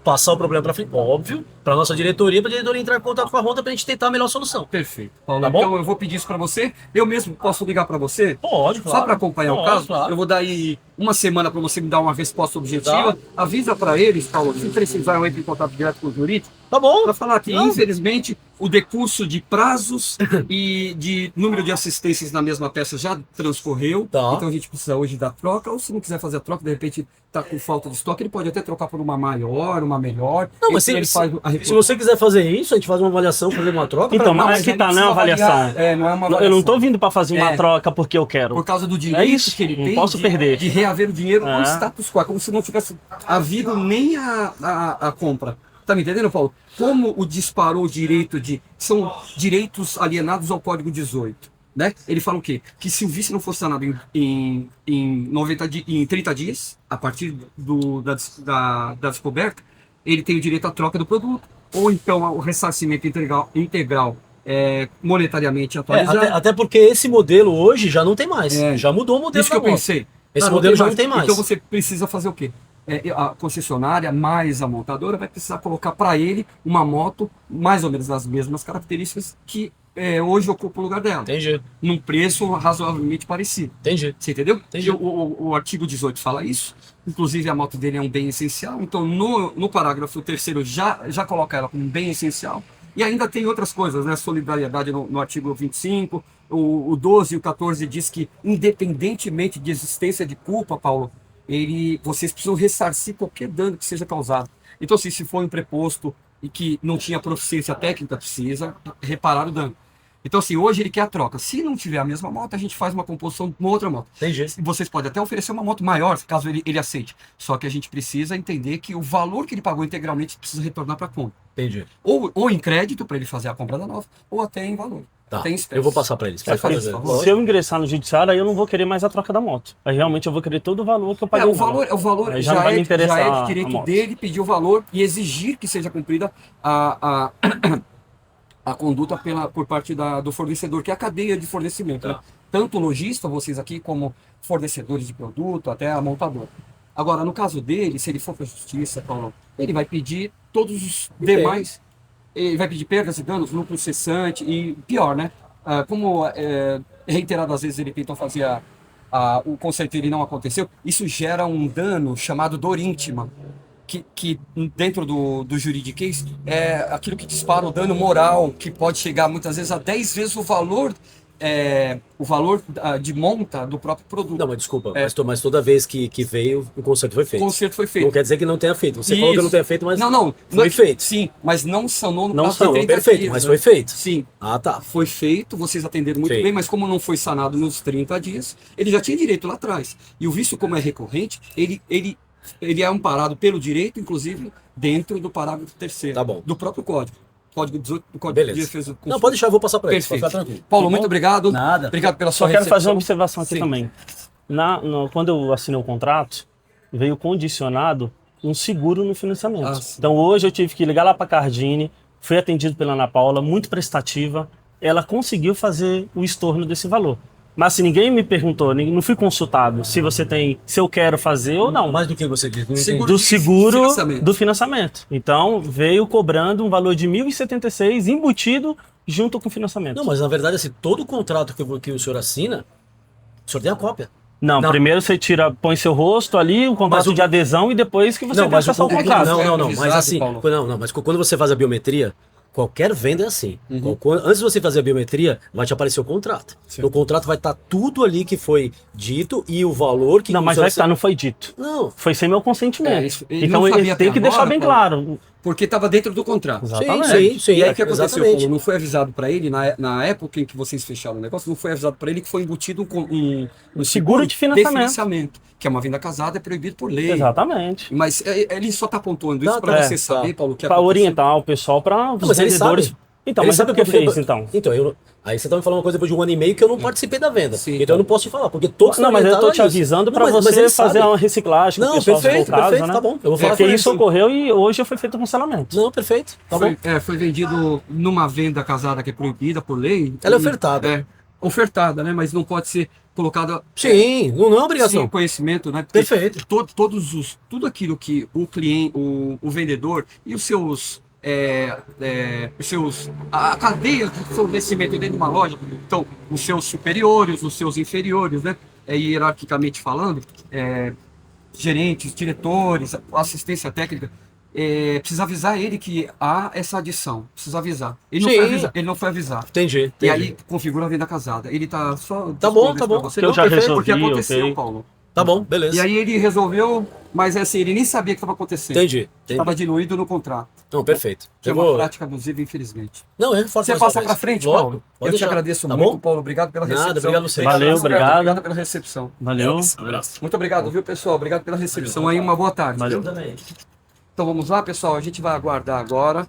passar o problema para frente, óbvio, para nossa diretoria, para a diretoria entrar em contato com a Honda para a gente tentar a melhor solução. Perfeito. Paulo, Tá bom? então eu vou pedir isso para você. Eu mesmo posso ligar para você? Pode, Só para acompanhar o caso, Claro. eu vou dar aí uma semana para você me dar uma resposta objetiva. Avisa para eles, Paulo, se precisar eu entro em contato direto com o jurídico, Tá bom. para falar que, Não. infelizmente, o decurso de prazos e de número de assistências na mesma peça já transcorreu. Tá. Então a gente precisa hoje da troca, ou se não quiser fazer a troca, de repente está com falta de estoque, ele pode até trocar por uma maior, uma melhor. Não, mas Ele faz a Se você quiser fazer isso, a gente faz uma avaliação, fazer uma troca. Então, Não, mas aqui tá, não é uma avaliação. Não é uma Eu não avaliação. tô vindo pra fazer uma troca porque eu quero. Por causa do direito É isso, que ele não tem posso perder. de reaver o dinheiro É. no status quo, como se não tivesse havido nem a compra. Tá me entendendo, Paulo? Como o disparou o direito são direitos alienados ao Código 18. Né? Ele fala o quê? Que se o vício não for sanado em 30 dias, a partir da descoberta, ele tem o direito à troca do produto, ou então o ressarcimento integral monetariamente atualizado. Até porque esse modelo hoje já não tem mais. Já mudou o modelo. Isso que eu da moto. pensei. Esse modelo já não tem mais. Então você precisa fazer o quê? A concessionária mais a montadora vai precisar colocar para ele uma moto mais ou menos das mesmas características que hoje ocupa o lugar dela. Entendi. Num preço razoavelmente parecido. Entendi. Você entendeu? Entendi. E o artigo 18 fala isso. Inclusive a moto dele é um bem essencial. Então no parágrafo 3º já coloca ela como um bem essencial. E ainda tem outras coisas, né? Solidariedade no artigo 25. O 12 e o 14 diz que, independentemente de existência de culpa, Paulo, vocês precisam ressarcir qualquer dano que seja causado. Então, se for um preposto e que não tinha proficiência técnica, precisa reparar o dano. Então, assim, hoje ele quer a troca. Se não tiver a mesma moto, a gente faz uma composição de uma outra moto. Entendi. Vocês podem até oferecer uma moto maior, caso ele aceite. Só que a gente precisa entender que o valor que ele pagou integralmente precisa retornar para a conta. Entendi. Ou em crédito, para ele fazer a compra da nova, ou até em valor. Tá. Tem espécie. Eu vou passar para eles. Pode fazer. Se eu ingressar no judiciário, aí eu não vou querer mais a troca da moto. Aí realmente eu vou querer todo o valor que eu paguei. O valor Aí já, não vai me já interessar é a de direito moto. dele pedir o valor e exigir que seja cumprida a conduta por parte do fornecedor, que é a cadeia de fornecimento. Né? Tanto o lojista, vocês aqui, como fornecedores de produto, até a montadora. Agora, no caso dele, se ele for para a justiça, Paulo, ele vai pedir todos os demais. Ele vai pedir perdas e danos, lucro cessante e pior, né? Como reiteradas vezes ele tentou fazer o conserto e ele não aconteceu, isso gera um dano chamado dor íntima, que dentro do juridiquês é aquilo que dispara o dano moral, que pode chegar muitas vezes a 10 vezes o valor de monta do próprio produto. Não, mas desculpa, mas toda vez que veio, o conserto foi feito. O conserto foi feito. Não quer dizer que não tenha feito. Você falou que não tenha feito, mas não, foi feito. Sim, mas não sanou no Não prazo de sanou, 30 perfeito, dias, mas né? foi feito. Sim. Ah, tá. Foi feito, vocês atenderam muito Sim. bem, mas como não foi sanado nos 30 dias, ele já tinha direito lá atrás. E o vício, como é recorrente, ele é amparado pelo direito, inclusive, dentro do parágrafo 3º Tá bom. do próprio Código. Código 18 do Código Beleza. de Defesa do Consumidor. Não, pode deixar, eu vou passar para eles. Perfeito. Pode ficar tranquilo. Paulo, muito obrigado. Nada. Obrigado pela Só sua quero recepção. fazer uma observação aqui Sim. também. Quando eu assinei o contrato, veio condicionado um seguro no financiamento. Ah, sim. Então hoje eu tive que ligar lá para a Cardini, fui atendido pela Ana Paula, muito prestativa. Ela conseguiu fazer o estorno desse valor. Mas se ninguém me perguntou, não fui consultado se eu quero fazer ou não. Mais do que você disse. Seguro Do de seguro financiamento. do financiamento. Então veio cobrando um valor de R$ 1.076 embutido junto com o financiamento. Não, mas na verdade, assim, todo contrato que o senhor assina, o senhor tem a cópia. Não, Não. primeiro você põe seu rosto ali, o contrato Mas de adesão e depois que você Não, tem mas acesso ao o- contrato. Não, mas Avisado, assim, Paulo. mas quando você faz a biometria, qualquer venda é assim. Uhum. Antes de você fazer a biometria, vai te aparecer o contrato. No contrato vai estar tudo ali que foi dito e o valor que... Não, mas você- vai estar, não foi dito. Não, Foi sem meu consentimento. Ele Então não sabia ele até tem que deixar agora, bem Paulo. claro. Porque estava dentro do contrato. Exatamente. sim, E aí o que aconteceu, exatamente. Paulo? Não foi avisado para ele, na época em que vocês fecharam o negócio, não foi avisado para ele que foi embutido um Seguro de financiamento. que é uma venda casada, é proibido por lei. Exatamente. Mas ele só está pontuando isso Tá, para tá, você tá. saber, Paulo, o que Para aconteceu. orientar o pessoal, para os mas ele vendedores. sabe. Então, Ele mas sabe sabe o que porque- fez, então? Então, aí você tá me falando uma coisa depois de 1 ano e meio que eu não participei da venda. Sim, então eu não posso te falar, porque todos Não, mas eu tô orientados te a isso. avisando Não, para mas você ele fazer sabe. uma reciclagem com Não, o pessoal perfeito, se for o caso, perfeito, né? tá bom. Eu vou falar Porque com isso ele. ocorreu e hoje foi feito o cancelamento. Não, perfeito, tá bom. Foi vendido numa venda casada que é proibida por lei. Ela é E- ofertada. Ofertada, né? Mas não pode ser colocada Sim, não é obrigação. sem conhecimento, né? Porque Perfeito. tudo aquilo que o cliente, o vendedor e os seus a cadeia de fornecimento dentro de uma loja, então os seus superiores, os seus inferiores, né? Hierarquicamente falando, gerentes, diretores, assistência técnica, precisa avisar ele que há essa adição, precisa avisar. Ele não foi avisado. Entendi. E aí configura a venda casada. Ele tá só. Tá bom, dispondo tá isso pra bom. você. Eu Não, já perfeito, resolvi, porque aconteceu, ok. Paulo. Tá bom, beleza. E aí ele resolveu mas assim, ele nem sabia o que estava acontecendo. Entendi. Estava diluído no contrato. Não, perfeito. Que é Eu uma vou... prática abusiva, infelizmente. Não, eu reforço Você mais passa uma para vez. frente, Lógico, Paulo? pode Eu te deixar. agradeço Tá muito, bom? Paulo. Obrigado pela Nada, recepção. obrigado a você. Valeu, obrigado. Obrigado pela recepção. Valeu. Abraço. Muito obrigado, viu, pessoal? Obrigado pela recepção aí. Uma boa tarde. Valeu. Viu? Então vamos lá, pessoal. A gente vai aguardar agora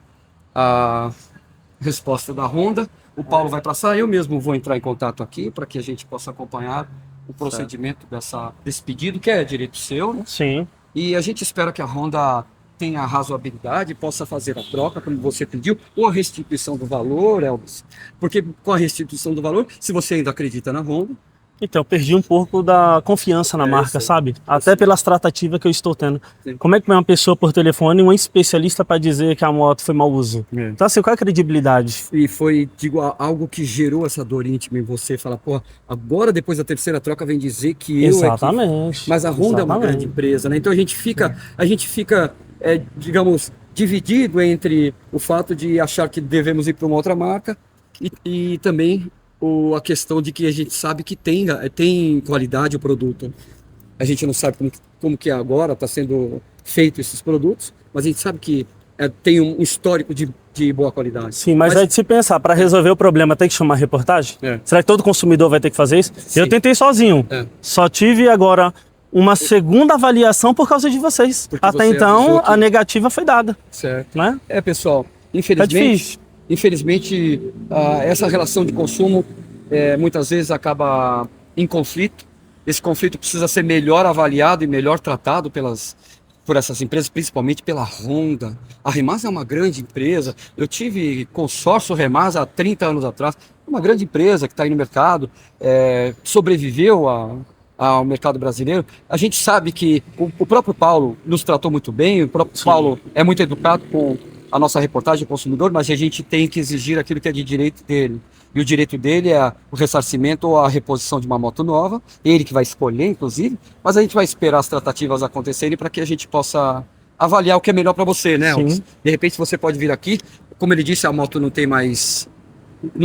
a resposta da Honda. O Paulo vai passar, eu mesmo vou entrar em contato aqui para que a gente possa acompanhar o procedimento desse pedido, que é direito seu, né? Sim. E a gente espera que a Honda tenha razoabilidade, possa fazer a troca, como você pediu, ou a restituição do valor, Elvis. Porque com a restituição do valor, se você ainda acredita na Honda, Então, eu perdi um pouco da confiança na marca, sabe? Até pelas tratativas que eu estou tendo. Sim. Como é que uma pessoa por telefone, um especialista para dizer que a moto foi mau uso? Então, assim, qual é a credibilidade? e foi, digo, algo que gerou essa dor íntima em você, falar, pô, agora depois da terceira troca vem dizer que eu é que... Exatamente. Mas a Honda é uma Exatamente. grande empresa, né? Então a gente fica, digamos, dividido entre o fato de achar que devemos ir para uma outra marca e também a questão de que a gente sabe que tem qualidade o produto. A gente não sabe como que agora está sendo feito esses produtos, mas a gente sabe que tem um histórico de boa qualidade. Sim, mas é de se pensar, para resolver o problema tem que chamar reportagem? É. Será que todo consumidor vai ter que fazer isso? Sim. Eu tentei sozinho. É. Só tive agora uma segunda avaliação por causa de vocês. Porque Até você então, avisou que- a negativa foi dada, Certo. né? Pessoal, Tá difícil. infelizmente, essa relação de consumo muitas vezes acaba em conflito. Esse conflito precisa ser melhor avaliado e melhor tratado por essas empresas, principalmente pela Honda. A Remasa é uma grande empresa. Eu tive consórcio Remasa há 30 anos atrás. É uma grande empresa que está aí no mercado, sobreviveu ao mercado brasileiro. A gente sabe que o próprio Paulo nos tratou muito bem, o próprio Paulo é muito educado com a nossa reportagem do consumidor, mas a gente tem que exigir aquilo que é de direito dele. E o direito dele é o ressarcimento ou a reposição de uma moto nova, ele que vai escolher, inclusive, mas a gente vai esperar as tratativas acontecerem para que a gente possa avaliar o que é melhor para você, né, Elvis? Sim. De repente você pode vir aqui, como ele disse, a moto não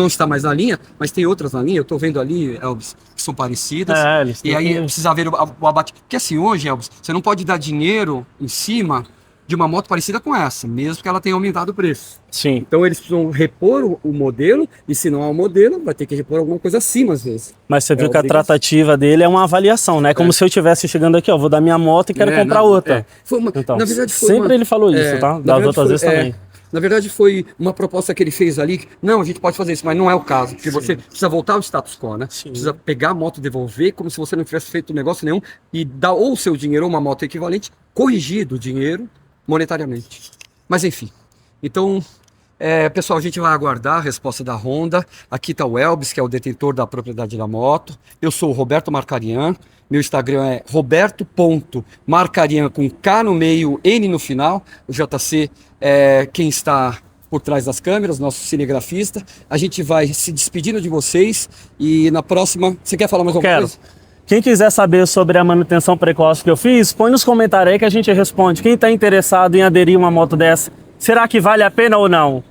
está mais na linha, mas tem outras na linha, eu estou vendo ali, Elvis, que são parecidas. Eles E têm aí que- precisa ver o abate. Porque assim, hoje, Elvis, você não pode dar dinheiro em cima de uma moto parecida com essa, mesmo que ela tenha aumentado o preço. Sim. Então eles precisam repor o modelo, e se não há o modelo, vai ter que repor alguma coisa acima às vezes. Mas você viu que a obrigação. tratativa dele é uma avaliação, né? Como se eu estivesse chegando aqui, ó, vou dar minha moto e quero comprar outra. Então, na verdade, foi sempre uma- ele falou isso, tá? na Das verdade, outras vezes também. Na verdade, foi uma proposta que ele fez ali. Não, a gente pode fazer isso, mas não é o caso. Porque você precisa voltar ao status quo, né? Sim. Precisa pegar a moto, devolver, como se você não tivesse feito negócio nenhum, e dar ou o seu dinheiro ou uma moto equivalente, corrigido o dinheiro monetariamente. Mas enfim. Então, pessoal, a gente vai aguardar a resposta da Honda. Aqui está o Elvis, que é o detentor da propriedade da moto. Eu sou o Roberto Marcarian. Meu Instagram é roberto.marcarian com K no meio, N no final. O JC é quem está por trás das câmeras, nosso cinegrafista. A gente vai se despedindo de vocês e na próxima... Você quer falar mais alguma Quero. coisa? Quem quiser saber sobre a manutenção precoce que eu fiz, põe nos comentários aí que a gente responde. Quem está interessado em aderir a uma moto dessa, será que vale a pena ou não?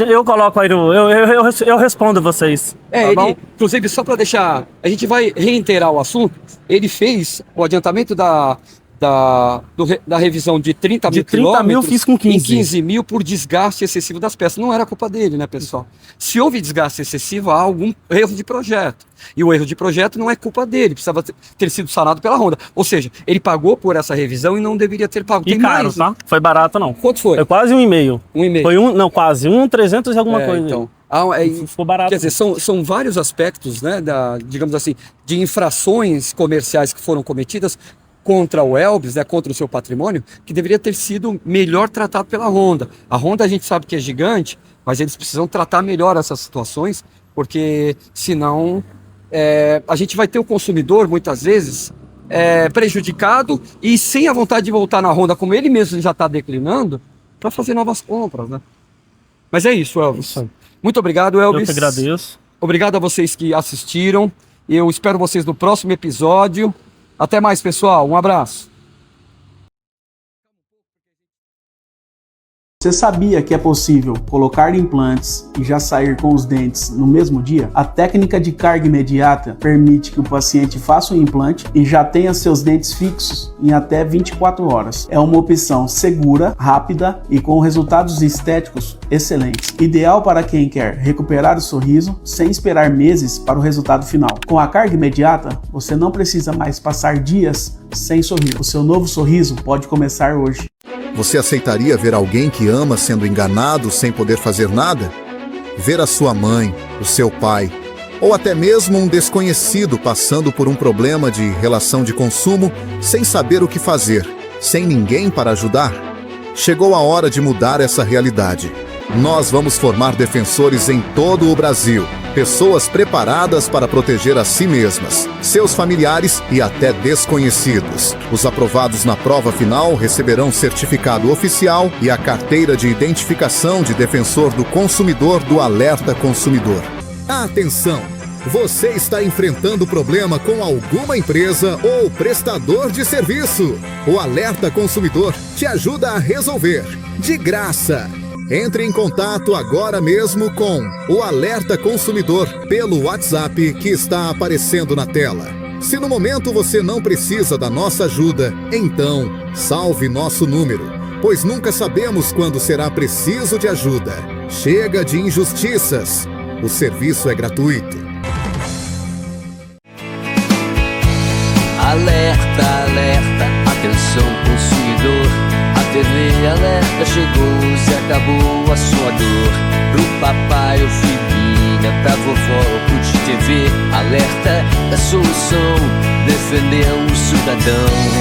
Eu coloco aí eu respondo vocês. Tá bom? Inclusive, só para deixar, a gente vai reiterar o assunto. Ele fez o adiantamento da revisão de 30 mil De 30 mil quilômetros fiz com 15. em 15 mil por desgaste excessivo das peças. Não era culpa dele, né, pessoal? Se houve desgaste excessivo, há algum erro de projeto. E o erro de projeto não é culpa dele, precisava ter sido sanado pela Honda. Ou seja, ele pagou por essa revisão e não deveria ter pago. E Tem caro, mais, tá? Foi barato não. Quanto foi? Foi quase 1,5. 1,5. Foi quase 300 e alguma coisa. Então, Ficou barato. quer dizer, são vários aspectos, né, digamos assim, de infrações comerciais que foram cometidas contra o Elvis, né, contra o seu patrimônio, que deveria ter sido melhor tratado pela Honda. A Honda a gente sabe que é gigante, mas eles precisam tratar melhor essas situações, porque senão a gente vai ter o consumidor, muitas vezes, prejudicado e sem a vontade de voltar na Honda, como ele mesmo já está declinando, para fazer novas compras, né? Mas é isso, Elvis. Isso aí. Muito obrigado, Eu Elvis. que agradeço. Obrigado a vocês que assistiram. Eu espero vocês no próximo episódio. Até mais, pessoal. Um abraço. Você sabia que é possível colocar implantes e já sair com os dentes no mesmo dia? A técnica de carga imediata permite que o paciente faça o implante e já tenha seus dentes fixos em até 24 horas. É uma opção segura, rápida e com resultados estéticos excelentes. Ideal para quem quer recuperar o sorriso sem esperar meses para o resultado final. Com a carga imediata, você não precisa mais passar dias sem sorrir. O seu novo sorriso pode começar hoje. Você aceitaria ver alguém que ama sendo enganado sem poder fazer nada? Ver a sua mãe, o seu pai, ou até mesmo um desconhecido passando por um problema de relação de consumo sem saber o que fazer, sem ninguém para ajudar? Chegou a hora de mudar essa realidade. Nós vamos formar defensores em todo o Brasil, pessoas preparadas para proteger a si mesmas, seus familiares e até desconhecidos. Os aprovados na prova final receberão certificado oficial e a carteira de identificação de defensor do consumidor do Alerta Consumidor. Atenção! Você está enfrentando problema com alguma empresa ou prestador de serviço? O Alerta Consumidor te ajuda a resolver, de graça. Entre em contato agora mesmo com o Alerta Consumidor pelo WhatsApp que está aparecendo na tela. Se no momento você não precisa da nossa ajuda, então salve nosso número, pois nunca sabemos quando será preciso de ajuda. Chega de injustiças. O serviço é gratuito. Alerta, alerta, atenção consumidor. A TV Alerta chegou, se acabou a sua dor. Pro papai ou filhinha, pra vovó ou pro de TV. Alerta é solução, defendendo o cidadão.